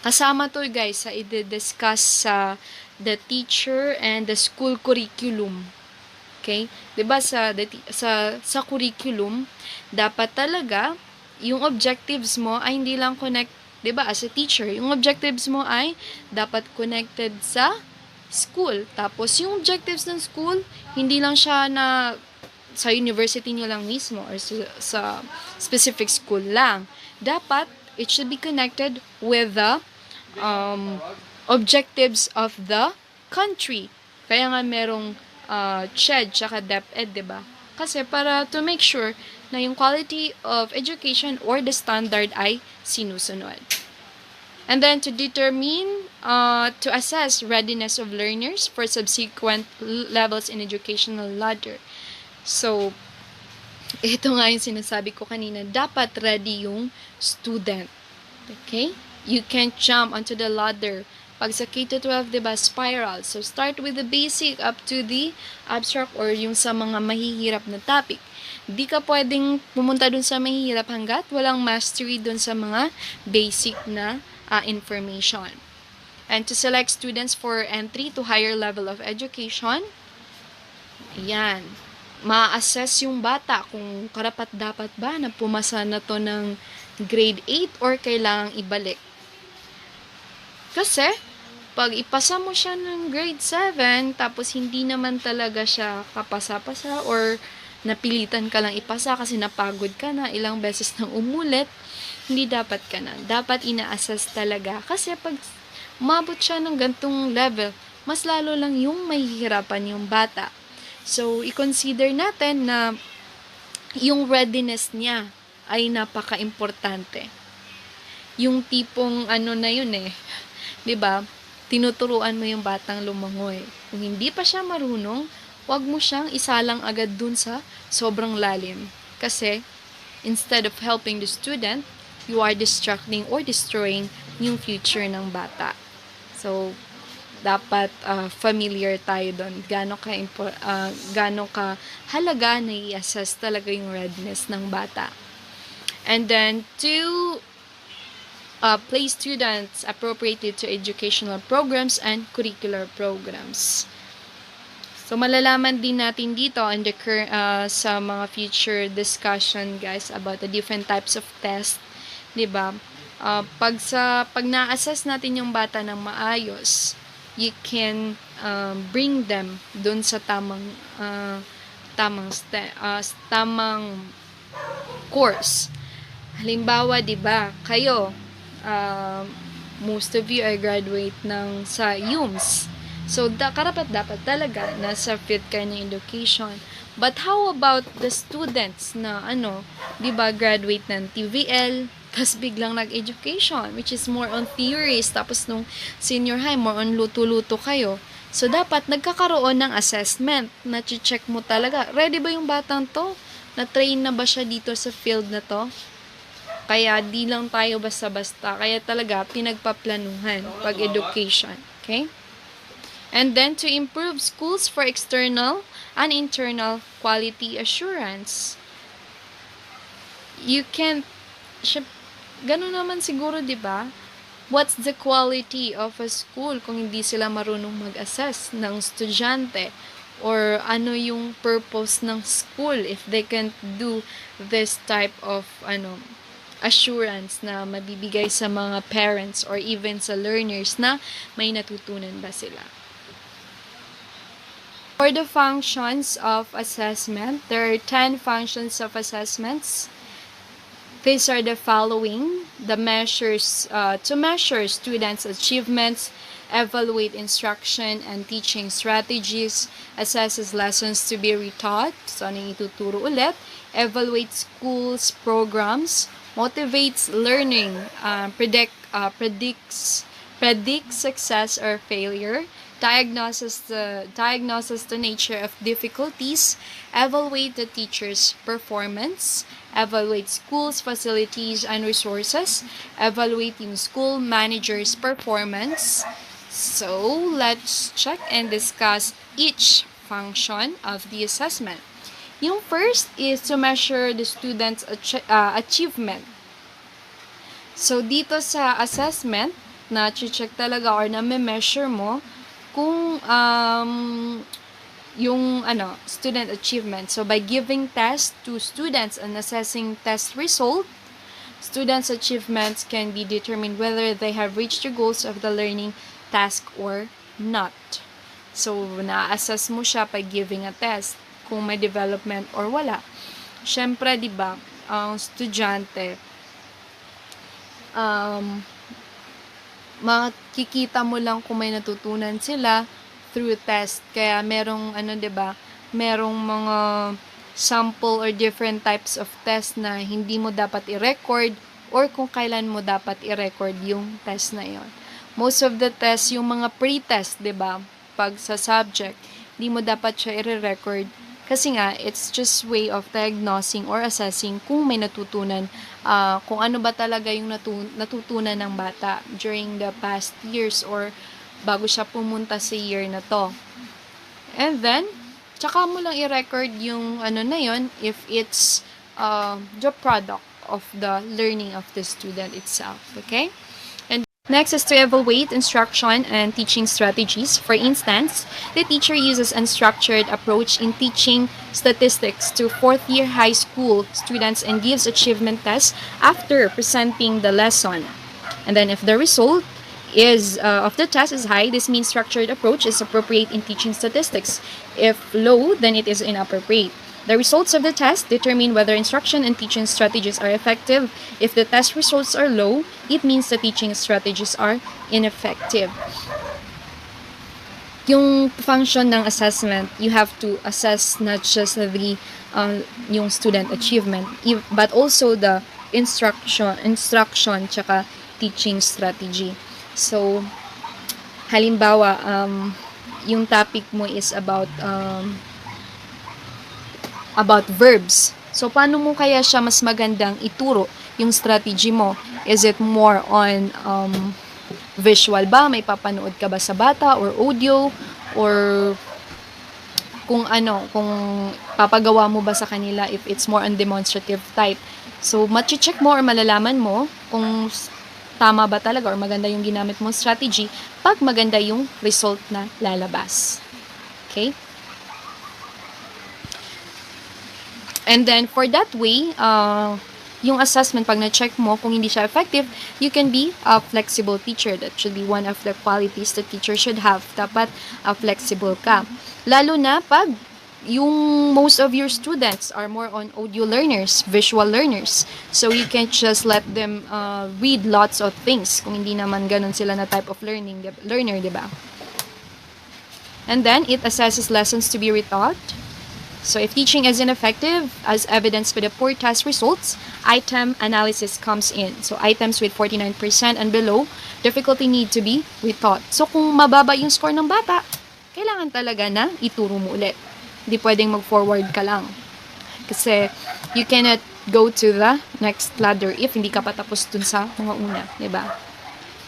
kasama to guys sa i-discuss sa the teacher and the school curriculum. Okay? 'Di ba sa curriculum, dapat talaga yung objectives mo ay hindi lang 'di ba, as a teacher, yung objectives mo ay dapat connected sa school. Tapos yung objectives ng school, hindi lang siya na sa university niyo lang mismo or sa specific school lang. Dapat it should be connected with the objectives of the country. Kaya nga merong CHED tsaka DepEd, diba? Kasi para to make sure na yung quality of education or the standard ay sinusunod. And then to determine, to assess readiness of learners for subsequent levels in educational ladder. So, ito nga yung sinasabi ko kanina, dapat ready yung student. Okay? You can't jump onto the ladder. Pag sa K-12, diba, spiral. So, start with the basic up to the abstract or yung sa mga mahihirap na topic. Di ka pwedeng pumunta dun sa mahihirap hanggat walang mastery dun sa mga basic na information. And to select students for entry to higher level of education, ayan, ma-assess yung bata kung karapat-dapat ba na pumasa na to ng grade 8 or kailangang ibalik. Kasi, pag ipasa mo siya ng grade 7, tapos hindi naman talaga siya kapasa-pasa or napilitan ka lang ipasa kasi napagod ka na, ilang beses nang umulit, hindi dapat ka na. Dapat ina-assess talaga. Kasi pag umabot siya ng gantong level, mas lalo lang yung mahihirapan yung bata. So, i-consider natin na yung readiness niya ay napaka-importante. Yung tipong na yun 'di ba? Tinuturuan mo yung batang lumangoy. Kung hindi pa siya marunong, wag mo siyang isalang agad dun sa sobrang lalim. Kasi instead of helping the student, you are distracting or destroying yung future ng bata. So, dapat familiar tayo doon. Gaano ka halaga na i-assess talaga yung readiness ng bata. And then, to place students appropriately to educational programs and curricular programs. So, malalaman din natin dito in the sa mga future discussion, guys, about the different types of test. Diba? Pag na-assess natin yung bata ng maayos, you can bring them dun sa tamang course. Halimbawa, 'di ba? Kayo, most of you ay graduate sa UMS. So, dapat talaga nasa fit kayo ng education. But how about the students na 'di ba, graduate ng TVL, tapos biglang nag-education, which is more on theories, tapos nung senior high, more on luto-luto kayo. So, dapat nagkakaroon ng assessment na check mo talaga. Ready ba yung batang to? Na-train na ba siya dito sa field na to? Kaya di lang tayo basta-basta. Kaya talaga pinagpaplanuhan pag education. Okay? And then to improve schools for external and internal quality assurance. You can't, ganun naman siguro, di ba? What's the quality of a school kung hindi sila marunong mag-assess ng estudyante? Or ano yung purpose ng school if they can't do this type of assurance na mabibigay sa mga parents or even sa learners na may natutunan ba sila. For the functions of assessment, there are 10 functions of assessments. These are the following: the measures to measure students' achievements, evaluate instruction and teaching strategies, assesses lessons to be retaught, so ano yung ituturo ulit, evaluate schools' programs, motivates learning, predicts success or failure, diagnoses the nature of difficulties, evaluate the teacher's performance, evaluate schools, facilities, and resources, evaluate yung school manager's performance. So, let's check and discuss each function of the assessment. Yung first is to measure the student's achievement. So, dito sa assessment, na-check talaga or na-measure mo kung yung student achievement. So, by giving tests to students and assessing test result, students' achievements can be determined whether they have reached the goals of the learning task or not. So, na-assess mo siya by giving a test kung may development or wala. Syempre, di ba, ang estudyante, makikita mo lang kung may natutunan sila through test. Kaya merong merong mga sample or different types of test na hindi mo dapat i-record or kung kailan mo dapat i-record yung test na yon. Most of the tests, yung mga pre-test, 'di ba? Pag sa subject, hindi mo dapat siya i-record kasi nga it's just way of diagnosing or assessing kung may natutunan, kung ano ba talaga yung natutunan ng bata during the past years or bago siya pumunta sa year na to. And then, tsaka mo lang i-record yung na yon if it's the product of the learning of the student itself. Okay? And next is to evaluate instruction and teaching strategies. For instance, the teacher uses unstructured approach in teaching statistics to fourth-year high school students and gives achievement tests after presenting the lesson. And then if the result of the test is high, this means structured approach is appropriate in teaching statistics. If low, then it is inappropriate. The results of the test determine whether instruction and teaching strategies are effective. If the test results are low, it means the teaching strategies are ineffective. Yung function ng assessment, you have to assess not just the yung student achievement, but also the instruction tsaka teaching strategy. So, halimbawa, yung topic mo is about verbs. So, paano mo kaya siya mas magandang ituro yung strategy mo? Is it more on visual ba? May papanood ka ba sa bata or audio? Or kung papagawa mo ba sa kanila if it's more on demonstrative type. So, check mo or malalaman mo kung tama ba talaga or maganda yung ginamit mong strategy pag maganda yung result na lalabas. Okay? And then, for that way, yung assessment, pag na-check mo, kung hindi siya effective, you can be a flexible teacher. That should be one of the qualities the teacher should have. Dapat flexible ka. Lalo na pag yung most of your students are more on audio learners, visual learners. So, you can't just let them read lots of things kung hindi naman ganun sila na type of learner, di ba? And then, it assesses lessons to be retaught. So, if teaching is ineffective, as evidenced by the poor test results, item analysis comes in. So, items with 49% and below, difficulty need to be retaught. So, kung mababa yung score ng bata, kailangan talaga na ituro mo ulit. Hindi pwedeng mag-forward ka lang. Kasi, you cannot go to the next ladder if hindi ka pa tapos dun sa mga una. Diba?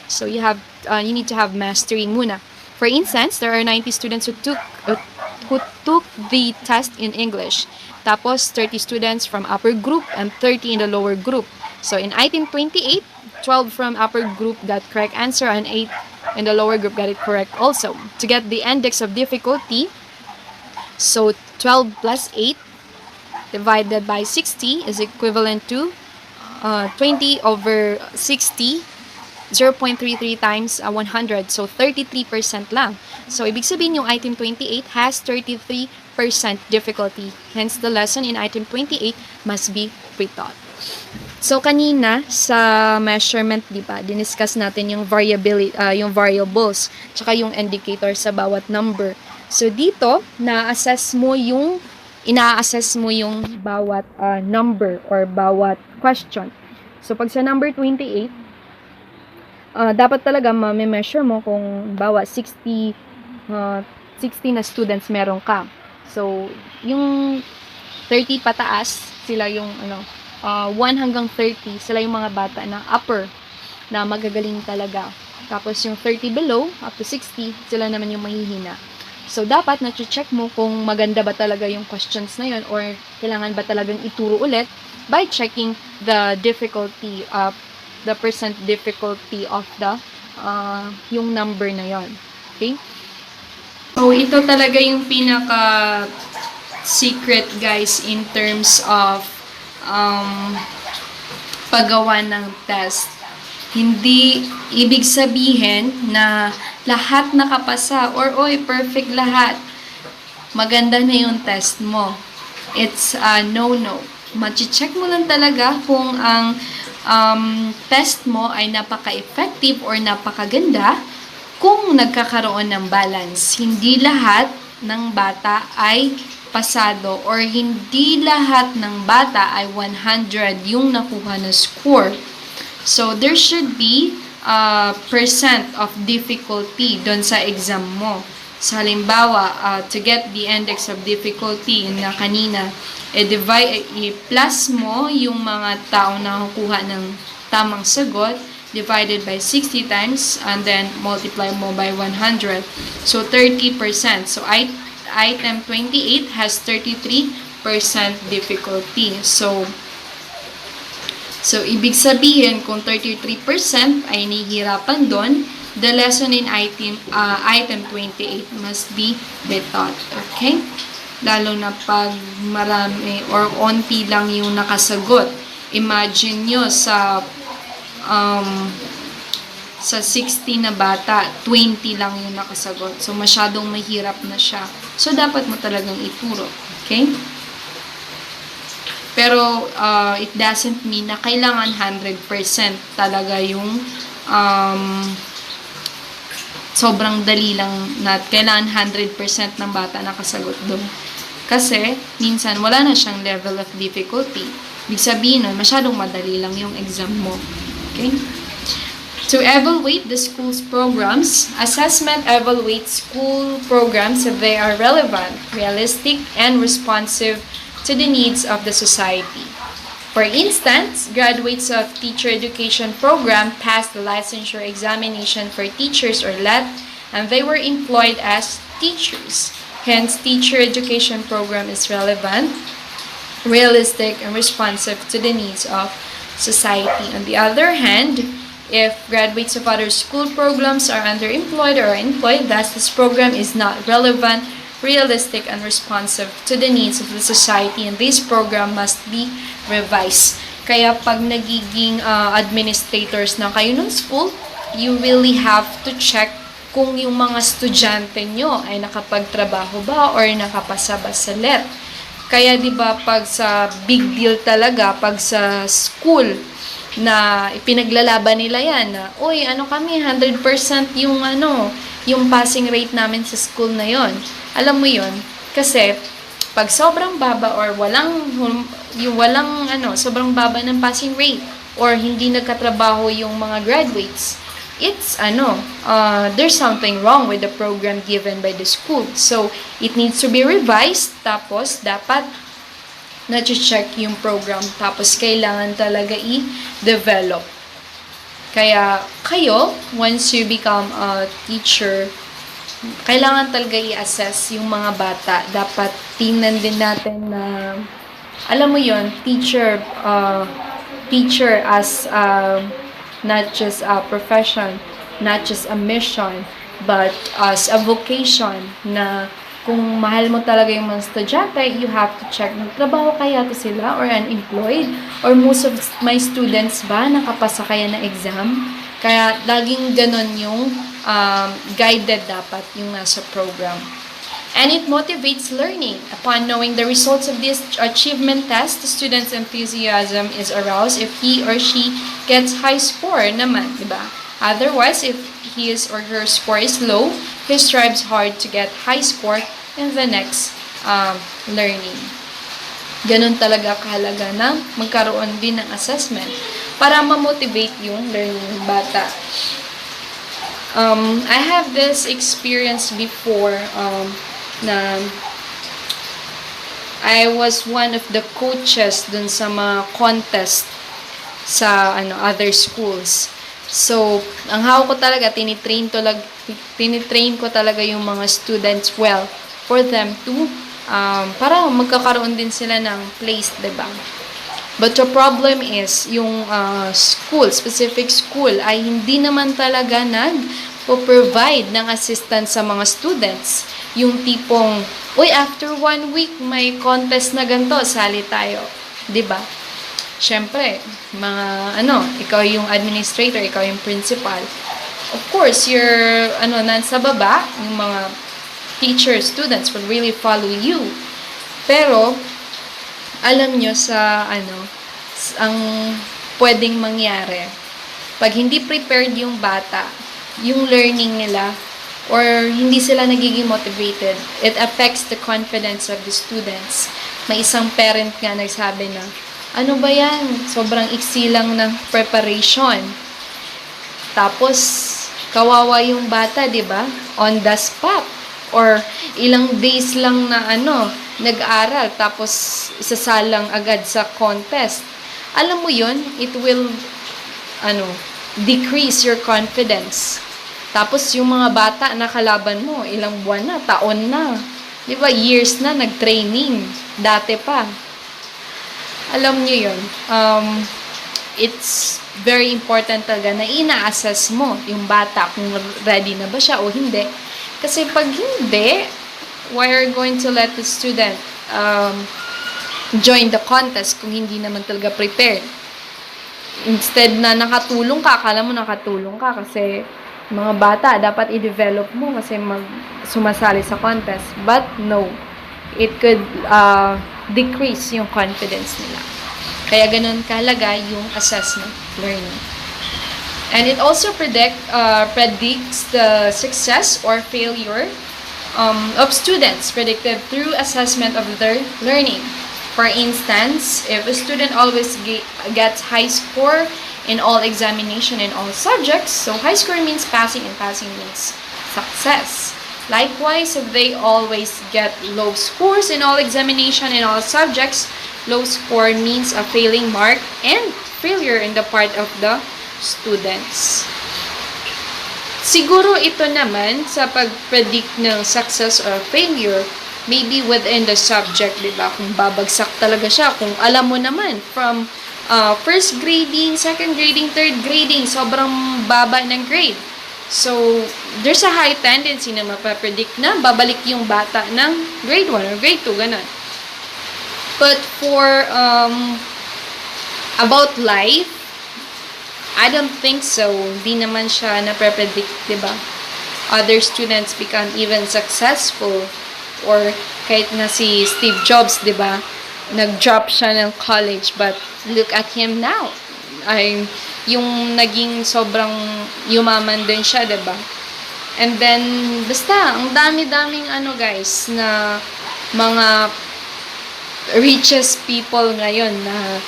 So, you need to have mastery muna. For instance, there are 90 students who took the test in English. Tapos 30 students from upper group and 30 in the lower group. So in item 28, 12 from upper group got correct answer and 8 in the lower group got it correct also. To get the index of difficulty, so 12 plus 8 divided by 60 is equivalent to 20 over 60, 0.33 times 100. So, 33% lang. So, ibig sabihin yung item 28 has 33% difficulty. Hence, the lesson in item 28 must be retaught. So, kanina sa measurement, di ba, diniscuss natin yung variability, yung variables, tsaka yung indicator sa bawat number. So, dito, ina-assess mo yung bawat number or bawat question. So, pag sa number 28, dapat talaga ma-measure mo kung bawa 60 na students meron ka. So, yung 30 pataas, sila yung 1 hanggang 30, sila yung mga bata na upper, na magagaling talaga. Tapos yung 30 below, up to 60, sila naman yung mahihina. So, dapat na-check mo kung maganda ba talaga yung questions na yun or kailangan ba talagang ituro ulit by checking the difficulty, the percent difficulty of the yung number na yon. Okay? So, ito talaga yung pinaka secret, guys, in terms of paggawa ng test. Hindi ibig sabihin na lahat nakapasa or perfect lahat. Maganda na yung test mo. It's a no-no. Machi-check mo lang talaga kung ang test mo ay napaka-effective or napakaganda kung nagkakaroon ng balance. Hindi lahat ng bata ay pasado or hindi lahat ng bata ay 100 yung nakuha na score. So, there should be percent of difficulty doon sa exam mo. So, halimbawa, to get the index of difficulty na kanina, i-plus mo yung mga tao na nakuha ng tamang sagot divided by 60 times and then multiply mo by 100. So, 30%. So, item 28 has 33% difficulty. So, ibig sabihin, kung 33% ay nahihirapan doon, the lesson in item 28 must be retaught. Okay? Lalo na pag marami or onti lang yung nakasagot. Imagine nyo sa 60 na bata, 20 lang yung nakasagot. So, masyadong mahirap na siya. So, dapat mo talagang ituro. Okay? Pero, it doesn't mean na kailangan 100% talaga yung sobrang dali lang na kailangan 100% ng bata nakasagot doon. Kasi, minsan, wala na siyang level of difficulty. Ibig sabihin nun, masyadong madali lang yung exam mo. Okay? To evaluate the school's programs, assessment evaluates school programs if they are relevant, realistic, and responsive to the needs of the society. For instance, graduates of teacher education program passed the licensure examination for teachers or LET, and they were employed as teachers. Hence, teacher education program is relevant, realistic, and responsive to the needs of society. On the other hand, if graduates of other school programs are underemployed or employed, thus this program is not relevant, realistic, and responsive to the needs of the society, and this program must be revised. Kaya pag nagiging administrators na kayo ng school, you really have to check kung yung mga estudyante nyo ay nakapagtrabaho ba or nakapasa ba sa LET. Kaya 'di ba pag sa big deal talaga pag sa school na ipinaglalaban nila yan na, uy, kami 100% yung passing rate namin sa school na yon. Alam mo yon kasi pag sobrang baba or sobrang baba ng passing rate or hindi nagkatrabaho yung mga graduates, it's there's something wrong with the program given by the school. So, it needs to be revised, tapos dapat na-check yung program, tapos kailangan talaga i-develop. Kaya, kayo, once you become a teacher kailangan talaga i-assess yung mga bata. Dapat tingnan din natin na, alam mo yon, teacher as not just a profession, not just a mission, but as a vocation na kung mahal mo talaga yung mga estudyante, you have to check, nagtrabaho kaya to sila or unemployed? Or most of my students ba nakapasa kaya na exam? Kaya laging ganon yung guided dapat yung nasa program. And it motivates learning. Upon knowing the results of this achievement test, the student's enthusiasm is aroused if he or she gets high score naman, di ba? Otherwise, if his or her score is low, he strives hard to get high score in the next learning. Ganun talaga kahalaga na magkaroon din ng assessment para ma-motivate yung learning ng bata. I have this experience before na I was one of the coaches dun sa mga contest sa other schools. So, ang hawak ko talaga, tinitrain ko talaga yung mga students well for them to para magkakaroon din sila ng place, diba? But the problem is, yung specific school, ay hindi naman talaga nag-provide ng assistance sa mga students. Yung tipong, uy, after 1 week, may contest na ganito, sali tayo. Diba? Siyempre, ikaw yung administrator, ikaw yung principal. Of course, you're, nasa baba, yung mga teachers, students will really follow you. Pero, alam nyo ang pwedeng mangyari. Pag hindi prepared yung bata, yung learning nila, or hindi sila nagiging motivated, it affects the confidence of the students. May isang parent nga nagsabi na, ano ba yan? Sobrang iksi lang ng preparation. Tapos, kawawa yung bata, di ba? On the spot. Or ilang days lang na nag-aral, tapos isasalang agad sa contest. Alam mo yun, it will decrease your confidence. Tapos yung mga bata na kalaban mo, ilang buwan na, taon na, di ba, years na nag-training, dati pa. Alam nyo yun, it's very important talaga na ina-assess mo yung bata kung ready na ba siya o hindi. Kasi pag hindi, why are you going to let the student join the contest kung hindi naman talaga prepared? Instead na nakatulong ka, akala mo nakatulong ka kasi mga bata, dapat i-develop mo kasi sumasali sa contest. But no, it could decrease yung confidence nila. Kaya ganun kahalaga yung assessment learning. And it also predicts the success or failure of students predicted through assessment of their learning. For instance, if a student always gets high score in all examination in all subjects, so high score means passing and passing means success. Likewise, if they always get low scores in all examination in all subjects, low score means a failing mark and failure in the part of the students. Siguro ito naman sa pag-predict ng success or failure, maybe within the subject, diba? Kung babagsak talaga siya, kung alam mo naman from first grading, second grading, third grading, sobrang baba ng grade. So, there's a high tendency na mapapredict na babalik yung bata ng grade 1 or grade 2, ganun. But for about life, I don't think so. Hindi naman siya na-predict, diba? Other students become even successful. Or kahit na si Steve Jobs, diba? Nag-drop siya ng college, but look at him now. Yung naging sobrang yumaman din siya, diba? And then, basta, ang dami-daming guys, na mga richest people ngayon na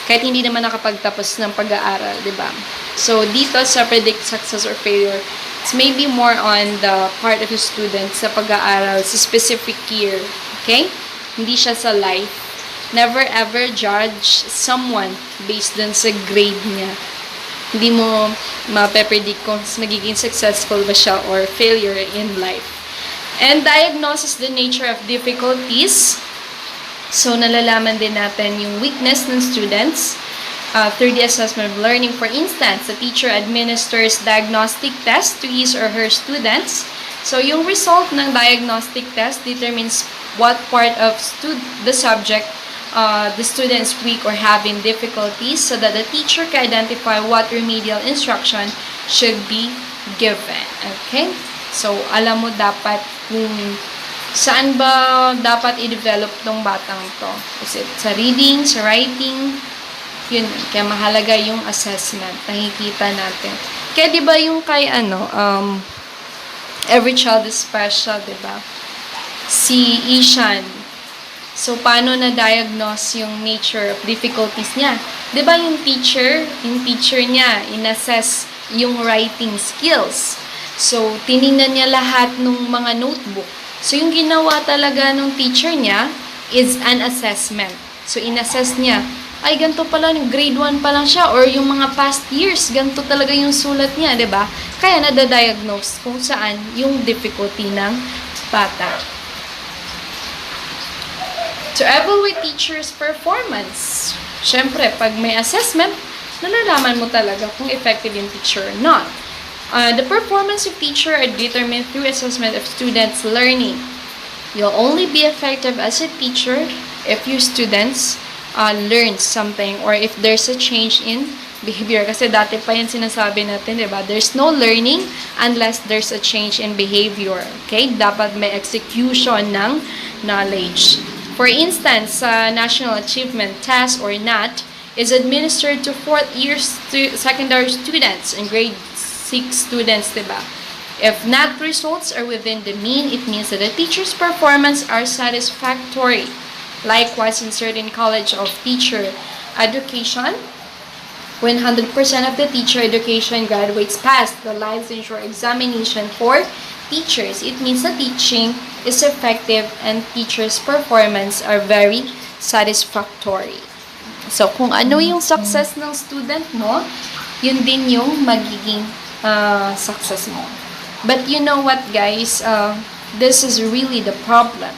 kahit hindi naman nakapagtapos ng pag-aaral, diba? So, dito sa predict success or failure, it's maybe more on the part of the student sa pag-aaral sa specific year. Okay? Hindi siya sa life. Never ever judge someone based dun sa grade niya. Hindi mo mape-predict kung magiging successful ba siya or failure in life. And diagnosis the nature of difficulties. So, nalalaman din natin yung weakness ng students through the assessment of learning. For instance, the teacher administers diagnostic test to his or her students. So, yung result ng diagnostic test determines what part of the subject the student is weak or having difficulties, so that the teacher can identify what remedial instruction should be given. Okay? So, alam mo dapat kung saan ba dapat i-develop tong batang to. Is it sa reading, sa writing? Yun. Kaya mahalaga yung assessment. Nakikita natin. Kaya di ba yung kay every child is special, di ba? Si Ishan. So, paano na-diagnose yung nature of difficulties niya? Di ba yung teacher niya, in-assess yung writing skills. So, tiningnan niya lahat ng mga notebook. So, yung ginawa talaga ng teacher niya is an assessment. So, in-assess niya, ay, ganito pala, grade 1 pa lang siya, or yung mga past years, ganito talaga yung sulat niya, di ba? Kaya nadadiagnose kung saan yung difficulty ng bata. To evaluate teacher's performance. Siyempre, pag may assessment, nalalaman mo talaga kung effective yung teacher or not. The performance of teacher are determined through assessment of students' learning. You'll only be effective as a teacher if your students learn something or if there's a change in behavior. Kasi dati pa yan sinasabi natin, diba? There's no learning unless there's a change in behavior. Okay? Dapat may execution ng knowledge. For instance, National Achievement Test or NAT is administered to 4th year secondary students and grade 6 students, diba? If NAT results are within the mean, it means that the teacher's performance are satisfactory. Likewise, in certain college of teacher education, when 100% of the teacher education graduates pass the licensure examination for teachers, it means the teaching is effective and teachers' performance are very satisfactory. So, kung ano yung success ng student mo, yun din yung magiging success mo. But you know what, guys? This is really the problem.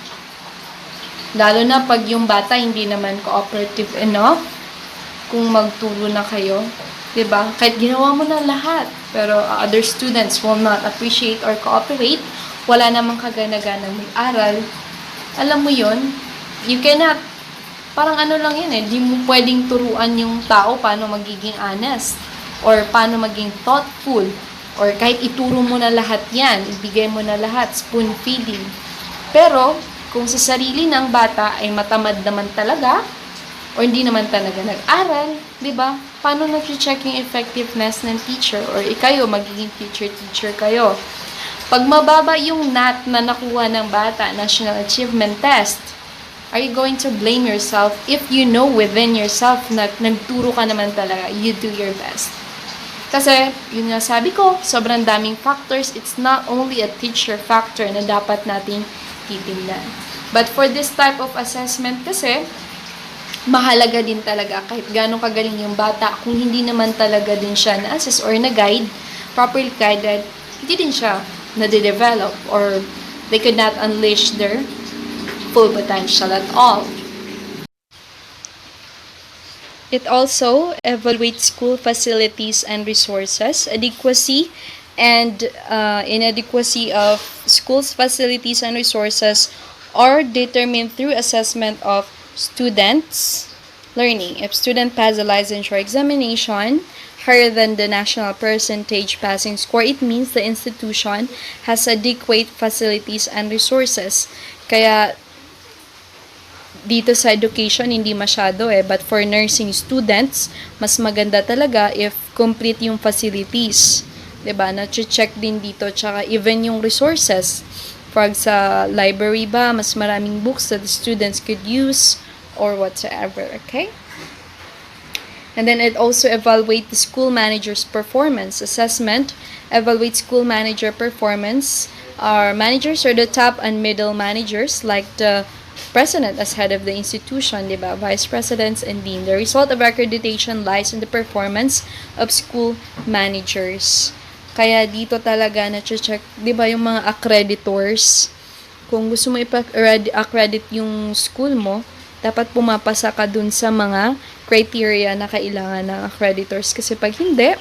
Lalo na pag yung bata hindi naman cooperative enough, kung magturo na kayo, 'di ba? Kahit ginawa mo na lahat, pero other students will not appreciate or cooperate, wala namang kagana-gana mag-aral. Alam mo 'yon? You cannot, parang ano lang 'yun di mo pwedeng turuan yung tao paano magiging honest or paano maging thoughtful or kahit ituro mo na lahat 'yan, ibigay mo na lahat, spoon feeding. Pero kung sa sarili ng bata ay matamad naman talaga, o hindi naman talaga nag-aral, di ba? Paano nag-check yung effectiveness ng teacher? Or ikayo, magiging teacher kayo. Pag mababa yung NAT na nakuha ng bata, National Achievement Test, are you going to blame yourself if you know within yourself na nagturo ka naman talaga, you do your best? Kasi, yun nga sabi ko, sobrang daming factors. It's not only a teacher factor na dapat nating titingnan. But for this type of assessment kasi, mahalaga din talaga kahit gano'ng kagaling yung bata, kung hindi naman talaga din siya na-assess or na-guide, properly guided, hindi din siya na-develop or they could not unleash their full potential at all. It also evaluates school facilities and resources, adequacy and inadequacy of schools' facilities and resources are determined through assessment of students' learning. If student pass a licensure examination higher than the national percentage passing score, it means the institution has adequate facilities and resources. Kaya dito sa education, hindi masyado but for nursing students, mas maganda talaga if complete yung facilities. Diba? Na-check din dito, tsaka even yung resources. Pag sa library ba, mas maraming books that the students could use or whatsoever, okay? And then it also evaluates the school manager's performance. Assessment evaluates school manager performance. Our managers are the top and middle managers, like the president as head of the institution, diba? Vice presidents and dean. The result of accreditation lies in the performance of school managers. Kaya dito talaga na-check, 'di ba, yung mga accreditors, kung gusto mo accredit yung school mo, dapat pumapasa ka dun sa mga criteria na kailangan ng accreditors. Kasi pag hindi,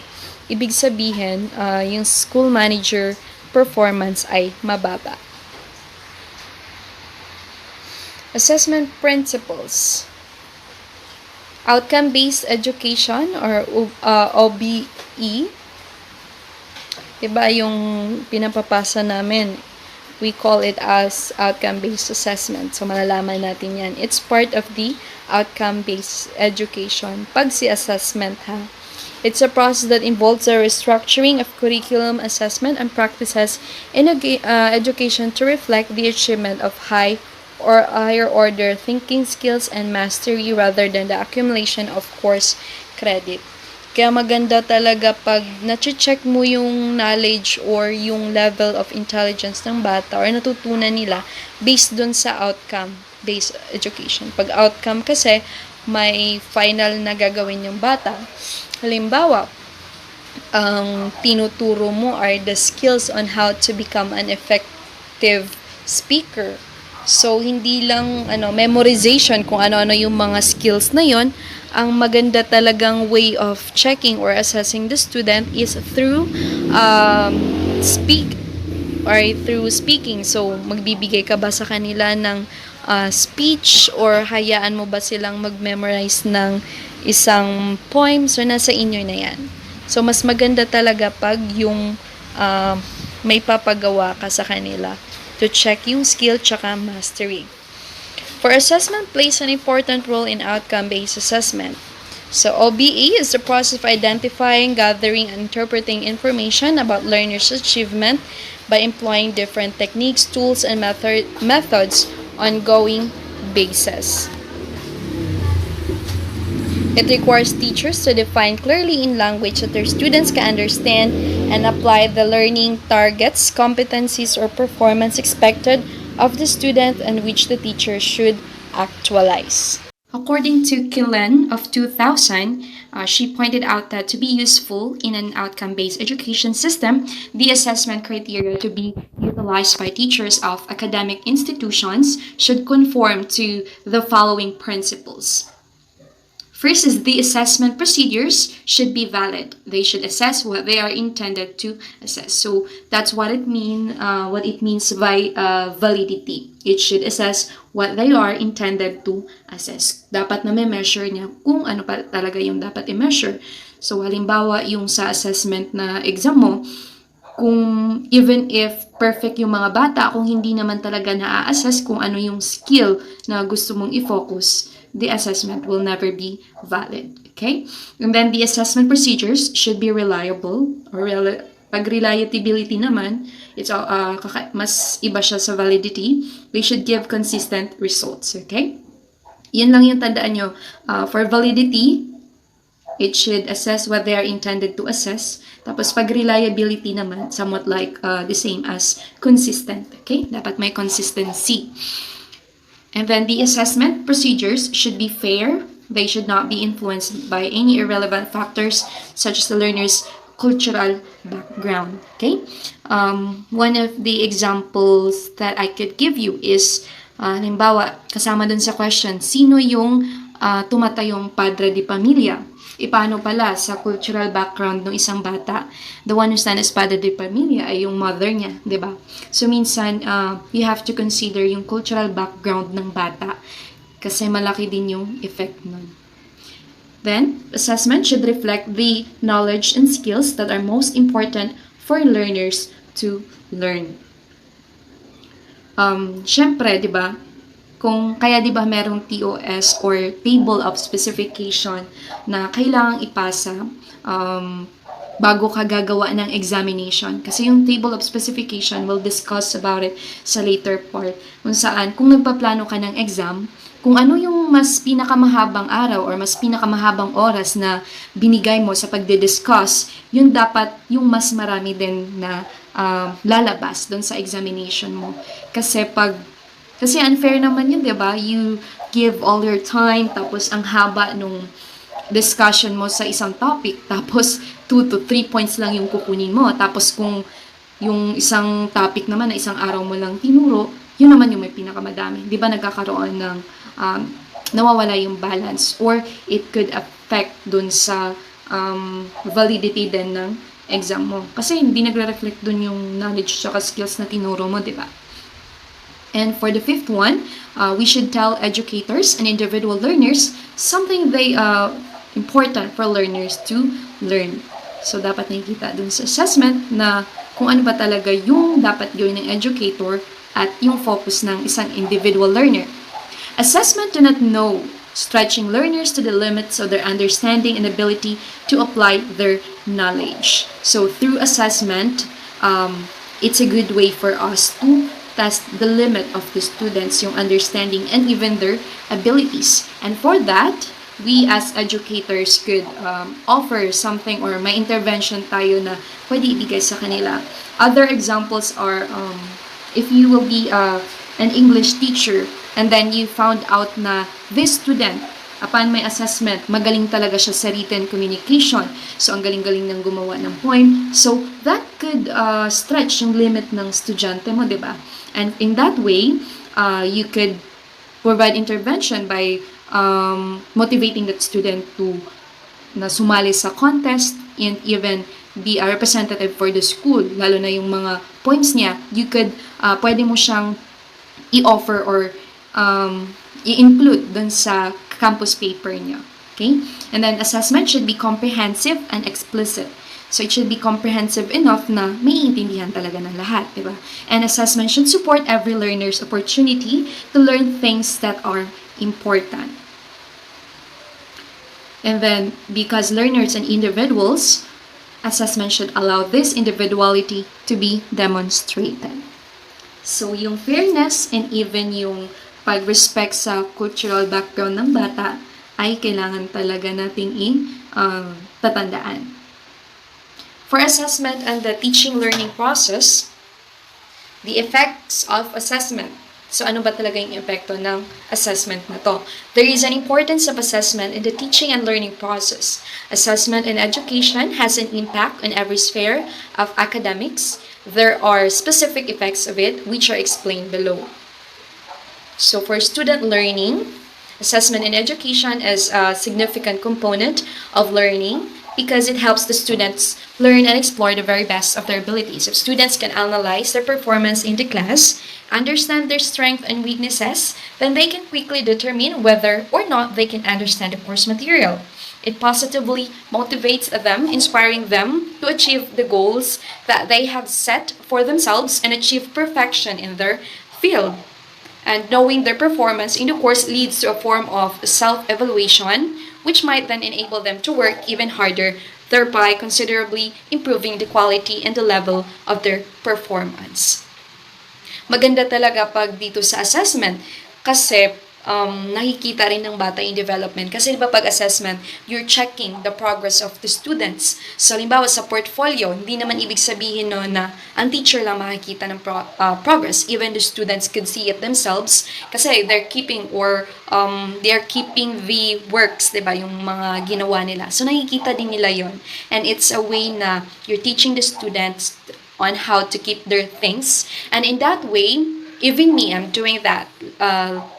ibig sabihin, yung school manager performance ay mababa. Assessment principles. Outcome-based education or OBE. Diba yung pinapapasa namin? We call it as outcome-based assessment. So, malalaman natin yan. It's part of the outcome-based education. Pag si assessment, ha? It's a process that involves a restructuring of curriculum, assessment, and practices in education to reflect the achievement of higher order thinking skills and mastery rather than the accumulation of course credit. Kaya maganda talaga pag na-check mo yung knowledge or yung level of intelligence ng bata or natutunan nila based dun sa outcome-based education. Pag outcome kasi, may final na gagawin yung bata. Halimbawa, ang tinuturo mo are the skills on how to become an effective speaker. So, hindi lang memorization kung ano-ano yung mga skills na yon. Ang maganda talagang way of checking or assessing the student is through speaking. So, magbibigay ka ba sa kanila ng speech or hayaan mo ba silang mag-memorize ng isang poem? So, nasa inyo na yan. So, mas maganda talaga pag yung may papagawa ka sa kanila to check yung skill tsaka mastery. For assessment plays an important role in outcome-based assessment. So, OBE is the process of identifying, gathering, and interpreting information about learners' achievement by employing different techniques, tools, and methods on ongoing basis. It requires teachers to define clearly in language that their students can understand and apply the learning targets, competencies, or performance expected of the student and which the teacher should actualize. According to Killen of 2000, she pointed out that to be useful in an outcome-based education system, the assessment criteria to be utilized by teachers of academic institutions should conform to the following principles. First is the assessment procedures should be valid. They should assess what they are intended to assess. So that's what it means by validity. It should assess what they are intended to assess. Dapat na may measure niya kung ano pa talaga yung dapat i-measure. So halimbawa yung sa assessment na exam mo, kung even if perfect yung mga bata, kung hindi naman talaga na-assess kung ano yung skill na gusto mong i-focus, the assessment will never be valid. Okay? And then the assessment procedures should be reliable or pag reliability naman, it's mas iba siya sa validity. They should give consistent results. Okay? Yun lang yung tandaan nyo. For validity, it should assess what they are intended to assess. Tapos pag reliability naman, somewhat like the same as consistent. Okay? Dapat may consistency. And then the assessment procedures should be fair. They should not be influenced by any irrelevant factors such as the learner's cultural background. Okay? One of the examples that I could give you is, halimbawa, kasama dun sa question, sino yung tumatayong padre di pamilya? Paano pala sa cultural background ng isang bata? The one who stands as padre de pamilya ay yung mother niya, di ba? So, minsan, you have to consider yung cultural background ng bata kasi malaki din yung effect nun. Then, assessment should reflect the knowledge and skills that are most important for learners to learn. Syempre, di ba? Kaya di ba merong TOS or Table of Specification na kailangang ipasa bago ka gagawa ng examination. Kasi yung Table of Specification, we'll discuss about it sa later part. Kung saan, kung nagpaplano ka ng exam, kung ano yung mas pinakamahabang araw or mas pinakamahabang oras na binigay mo sa pagdidiscuss, yun dapat yung mas marami din na lalabas doon sa examination mo. Kasi unfair naman yun, di ba? You give all your time, tapos ang haba nung discussion mo sa isang topic, tapos 2 to 3 points lang yung kukunin mo. Tapos kung yung isang topic naman na isang araw mo lang tinuro, yun naman yung may pinakamadami. Di ba nagkakaroon ng nawawala yung balance, or it could affect dun sa validity din ng exam mo. Kasi hindi nagre-reflect dun yung knowledge tsaka skills na tinuro mo, di ba? And for the fifth one, we should tell educators and individual learners something they important for learners to learn. So, dapat nakikita dun sa assessment na kung ano ba talaga yung dapat gawin ng educator at yung focus ng isang individual learner. Assessment do not know, stretching learners to the limits of their understanding and ability to apply their knowledge. So, through assessment, it's a good way for us to test the limit of the students, yung understanding and even their abilities. And for that, we as educators could offer something, or may intervention tayo na pwede ibigay sa kanila. Other examples are, if you will be an English teacher and then you found out na this student, upon my assessment, magaling talaga siya sa written communication. So, ang galing-galing ng gumawa ng point. So, that could stretch yung limit ng estudyante mo, di ba? And in that way, you could provide intervention by motivating that student to na sumali sa contest and even be a representative for the school. Lalo na yung mga points niya, you could, pwede mo siyang i-offer or i-include dun sa campus paper niya. Okay? And then, assessment should be comprehensive and explicit. So, it should be comprehensive enough na maiintindihan talaga ng lahat, diba? And assessment should support every learner's opportunity to learn things that are important. And then, because learners and individuals, assessment should allow this individuality to be demonstrated. So, yung fairness and even yung pag-respect sa cultural background ng bata ay kailangan talaga nating tatandaan. For assessment and the teaching learning process, the effects of assessment. So ano ba talaga yung epekto ng assessment na to? There is an importance of assessment in the teaching and learning process. Assessment in education has an impact on every sphere of academics. There are specific effects of it which are explained below. So for student learning, assessment in education is a significant component of learning because it helps the students learn and explore the very best of their abilities. If students can analyze their performance in the class, understand their strengths and weaknesses, then they can quickly determine whether or not they can understand the course material. It positively motivates them, inspiring them to achieve the goals that they have set for themselves and achieve perfection in their field. And knowing their performance in the course leads to a form of self-evaluation, which might then enable them to work even harder, thereby considerably improving the quality and the level of their performance. Maganda talaga pag dito sa assessment kasi nakikita rin ng bata yung development. Kasi diba pag assessment, you're checking the progress of the students. So, halimbawa sa portfolio, hindi naman ibig sabihin no, na ang teacher lang makikita ng progress. Even the students could see it themselves kasi they're keeping the works, diba, yung mga ginawa nila. So, nakikita din nila yon. And it's a way na you're teaching the students on how to keep their things. And in that way, even me, I'm doing that,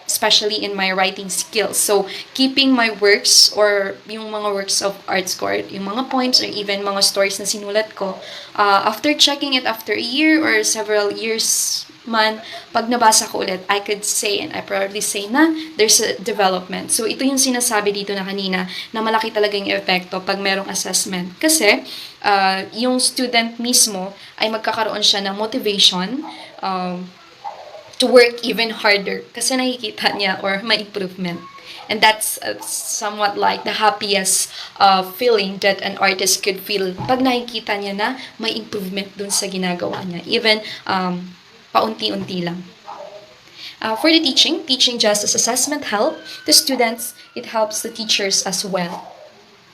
especially in my writing skills. So, keeping my works or yung mga works of arts ko, yung mga poems or even mga stories na sinulat ko, after checking it after a year or several years man, pag nabasa ko ulit, I could say and I probably say na there's a development. So, ito yung sinasabi dito na kanina na malaki talaga yung epekto pag merong assessment. Kasi, yung student mismo ay magkakaroon siya ng motivation to work even harder kasi nakikita niya or may improvement. And that's somewhat like the happiest feeling that an artist could feel pag nakikita niya na may improvement dun sa ginagawa niya. Even paunti-unti lang. For the teaching just as assessment help the students, it helps the teachers as well.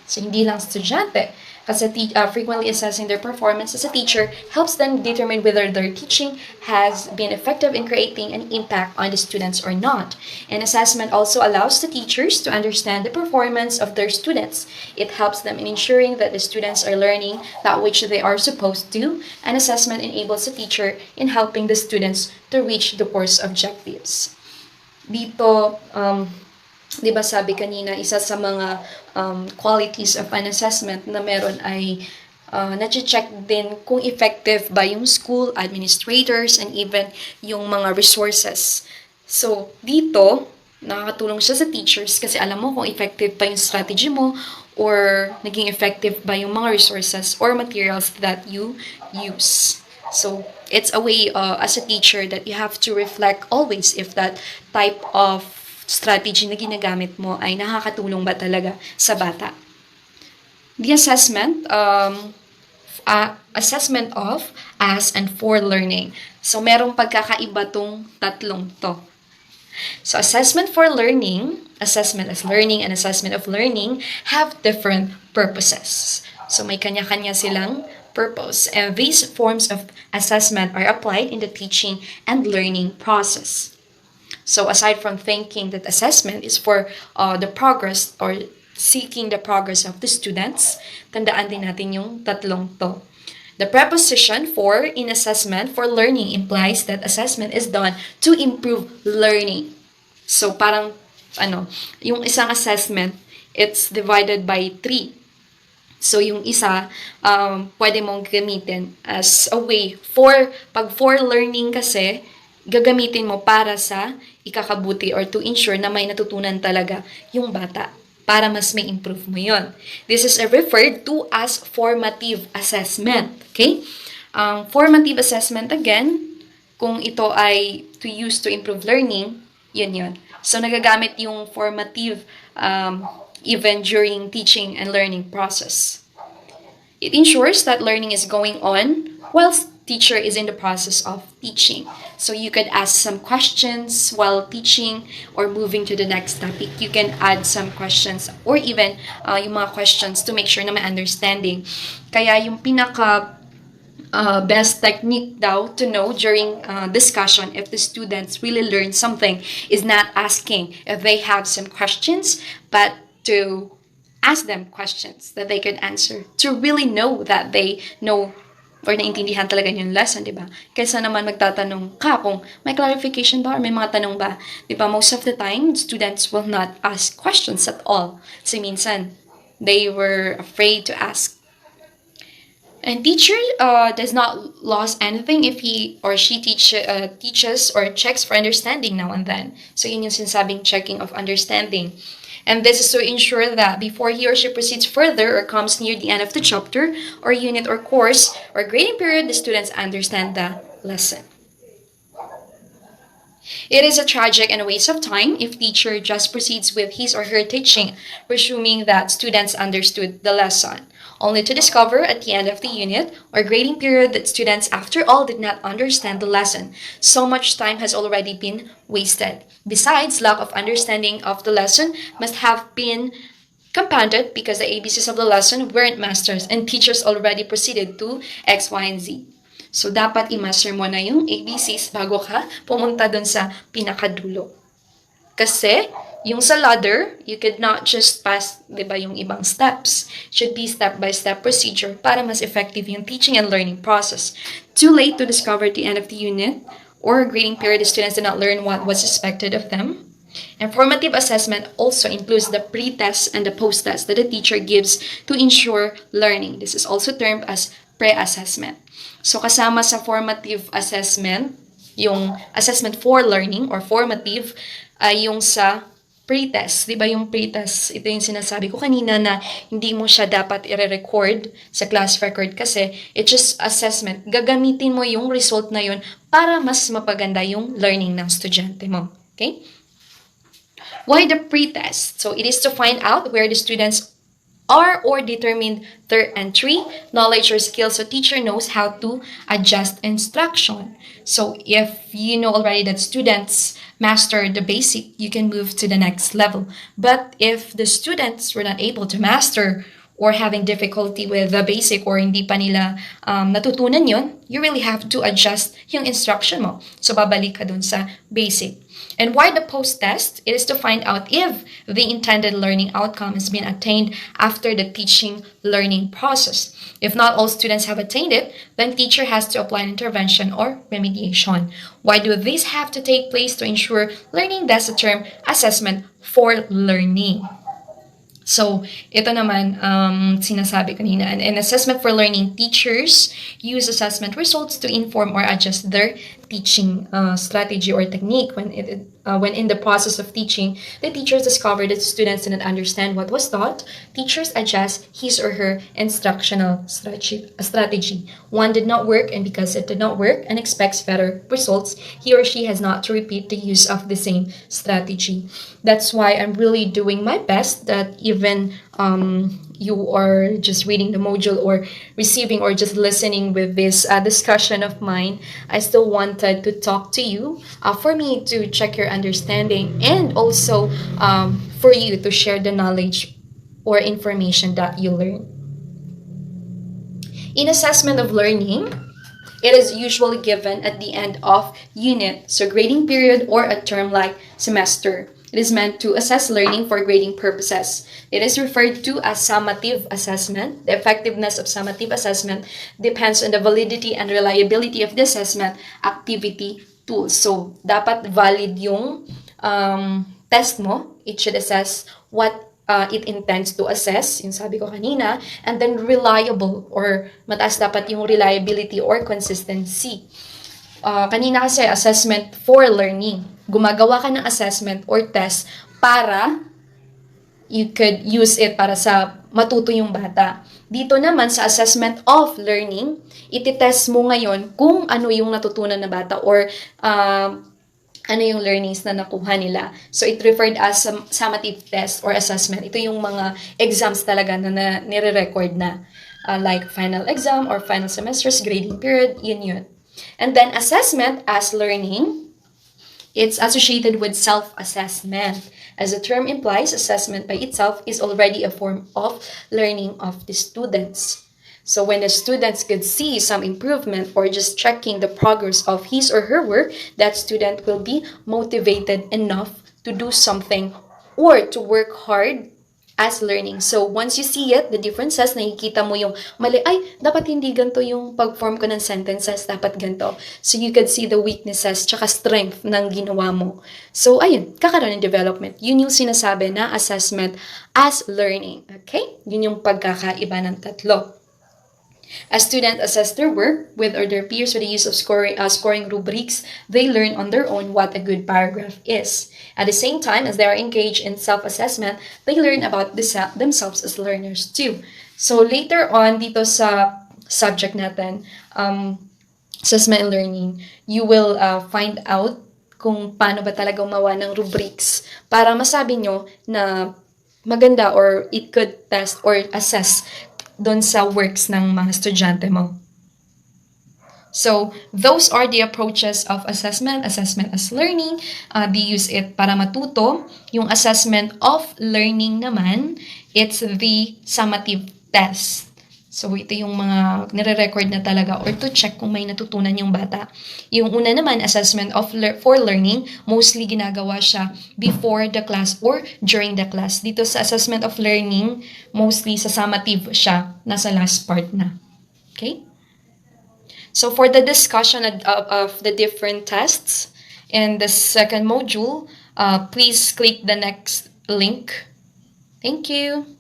So, hindi lang estudyante. Frequently assessing their performance as a teacher helps them determine whether their teaching has been effective in creating an impact on the students or not. And assessment also allows the teachers to understand the performance of their students. It helps them in ensuring that the students are learning that which they are supposed to, and assessment enables the teacher in helping the students to reach the course objectives. Dito, di ba sabi kanina, isa sa mga qualities of an assessment na meron ay na-check din kung effective ba yung school, administrators, and even yung mga resources. So, dito, nakakatulong siya sa teachers kasi alam mo kung effective pa yung strategy mo or naging effective ba yung mga resources or materials that you use. So, it's a way as a teacher that you have to reflect always if that type of strategy na ginagamit mo ay nakakatulong ba talaga sa bata. The assessment, assessment of, as, and for learning. So, merong pagkakaiba tong tatlong to. So, assessment for learning, assessment as learning, and assessment of learning have different purposes. So, may kanya-kanya silang purpose. And these forms of assessment are applied in the teaching and learning process. So, aside from thinking that assessment is for the progress or seeking the progress of the students, tandaan din natin yung tatlong to. The preposition for in assessment for learning implies that assessment is done to improve learning. So, parang, yung isang assessment, it's divided by 3. So, yung isa, pwede mong gamitin as a way pag for learning kasi, gagamitin mo para sa ikakabuti or to ensure na may natutunan talaga yung bata para mas may improve mo yon. This is referred to as formative assessment. Okay? Formative assessment, again, kung ito ay to use to improve learning, yun. So, nagagamit yung formative even during teaching and learning process. It ensures that learning is going on whilst teacher is in the process of teaching. So you could ask some questions while teaching or moving to the next topic. You can add some questions or even yung mga questions to make sure na may understanding. Kaya yung pinaka best technique daw to know during discussion if the students really learn something is not asking if they have some questions, but to ask them questions that they could answer to really know that they know or naintindihan talaga yung lesson, di ba? Kaysa naman magtatanong ka kung may clarification ba or may mga tanong ba. Di ba? Most of the time, students will not ask questions at all. Kasi minsan, they were afraid to ask. And teacher does not lose anything if he or she teaches or checks for understanding now and then. So yun yung sinasabing checking of understanding. And this is to ensure that before he or she proceeds further or comes near the end of the chapter or unit or course or grading period, the students understand the lesson. It is a tragic and a waste of time if teacher just proceeds with his or her teaching, presuming that students understood the lesson, only to discover at the end of the unit or grading period that students, after all, did not understand the lesson. So much time has already been wasted. Besides, lack of understanding of the lesson must have been compounded because the ABCs of the lesson weren't masters and teachers already proceeded to X, Y, and Z. So, dapat i-master mo na yung ABCs bago ka pumunta dun sa pinakadulo. Kasi, yung sa ladder, you could not just pass, di ba, yung ibang steps. It should be step-by-step procedure para mas effective yung teaching and learning process. Too late to discover at the end of the unit or grading period, the students did not learn what was expected of them. And formative assessment also includes the pre-test and the post-test that the teacher gives to ensure learning. This is also termed as pre-assessment. So, kasama sa formative assessment, yung assessment for learning or formative, ay yung sa pre-test. Di ba yung pre-test, ito yung sinasabi ko kanina na hindi mo siya dapat i-record sa class record kasi it's just assessment. Gagamitin mo yung result na yun para mas mapaganda yung learning ng estudyante mo. Okay? Why the pre-test? So, it is to find out where the students are or determine their entry, knowledge, or skills, so teacher knows how to adjust instruction. So if you know already that students master the basic, you can move to the next level. But if the students were not able to master or having difficulty with the basic or hindi pa nila natutunan yun, you really have to adjust yung instruction mo. So, babalik ka dun sa basic. And why the post-test? It is to find out if the intended learning outcome has been attained after the teaching learning process. If not all students have attained it, then teacher has to apply an intervention or remediation. Why do these have to take place? To ensure learning? That's the term assessment for learning. So, ito naman, sinasabi kanina, an assessment for learning. Teachers use assessment results to inform or adjust their teaching strategy or technique. When in the process of teaching, the teachers discover that students didn't understand what was taught, teachers adjust his or her instructional strategy. One did not work, and because it did not work and expects better results, he or she has not to repeat the use of the same strategy. That's why I'm really doing my best that even you are just reading the module or receiving or just listening with this discussion of mine, I still wanted to talk to you for me to check your understanding and also for you to share the knowledge or information that you learn. In assessment of learning, it is usually given at the end of unit, so grading period or a term like semester. It is meant to assess learning for grading purposes. It is referred to as summative assessment. The effectiveness of summative assessment depends on the validity and reliability of the assessment activity tools. So, dapat valid yung test mo. It should assess what it intends to assess, yung sabi ko kanina, and then reliable or mataas dapat yung reliability or consistency. Kanina kasi assessment for learning. Gumagawa ka ng assessment or test para you could use it para sa matuto yung bata. Dito naman sa assessment of learning, ititest mo ngayon kung ano yung natutunan na bata or ano yung learnings na nakuha nila. So, it referred as summative test or assessment. Ito yung mga exams talaga na nire-record na. Like final exam or final semester's grading period, yun. And then, assessment as learning, it's associated with self-assessment. As the term implies, assessment by itself is already a form of learning of the students. So when the students could see some improvement or just checking the progress of his or her work, that student will be motivated enough to do something or to work hard as learning. So once you see it, the differences, nakikita mo yung mali, ay, dapat hindi ganito yung pag-form ko ng sentences, dapat ganito. So you could see the weaknesses tsaka strength ng ginawa mo. So ayun, kakaroon ng development. Yun yung sinasabi na assessment as learning. Okay? Yun yung pagkakaiba ng tatlo. As students assess their work with or their peers with the use of scoring rubrics, they learn on their own what a good paragraph is. At the same time, as they are engaged in self-assessment, they learn about themselves as learners too. So later on, dito sa subject natin, assessment and learning, you will find out kung paano ba talaga gumawa ng rubrics para masabi nyo na maganda or it could test or assess doon sa works ng mga estudyante mo. So, those are the approaches of assessment as learning. They use it para matuto. Yung assessment of learning naman, it's the summative test. So, ito yung mga nire-record na talaga or to check kung may natutunan yung bata. Yung una naman, assessment for learning, mostly ginagawa siya before the class or during the class. Dito sa assessment of learning, mostly sa summative siya, nasa last part na. Okay? So, for the discussion of the different tests in the second module, please click the next link. Thank you.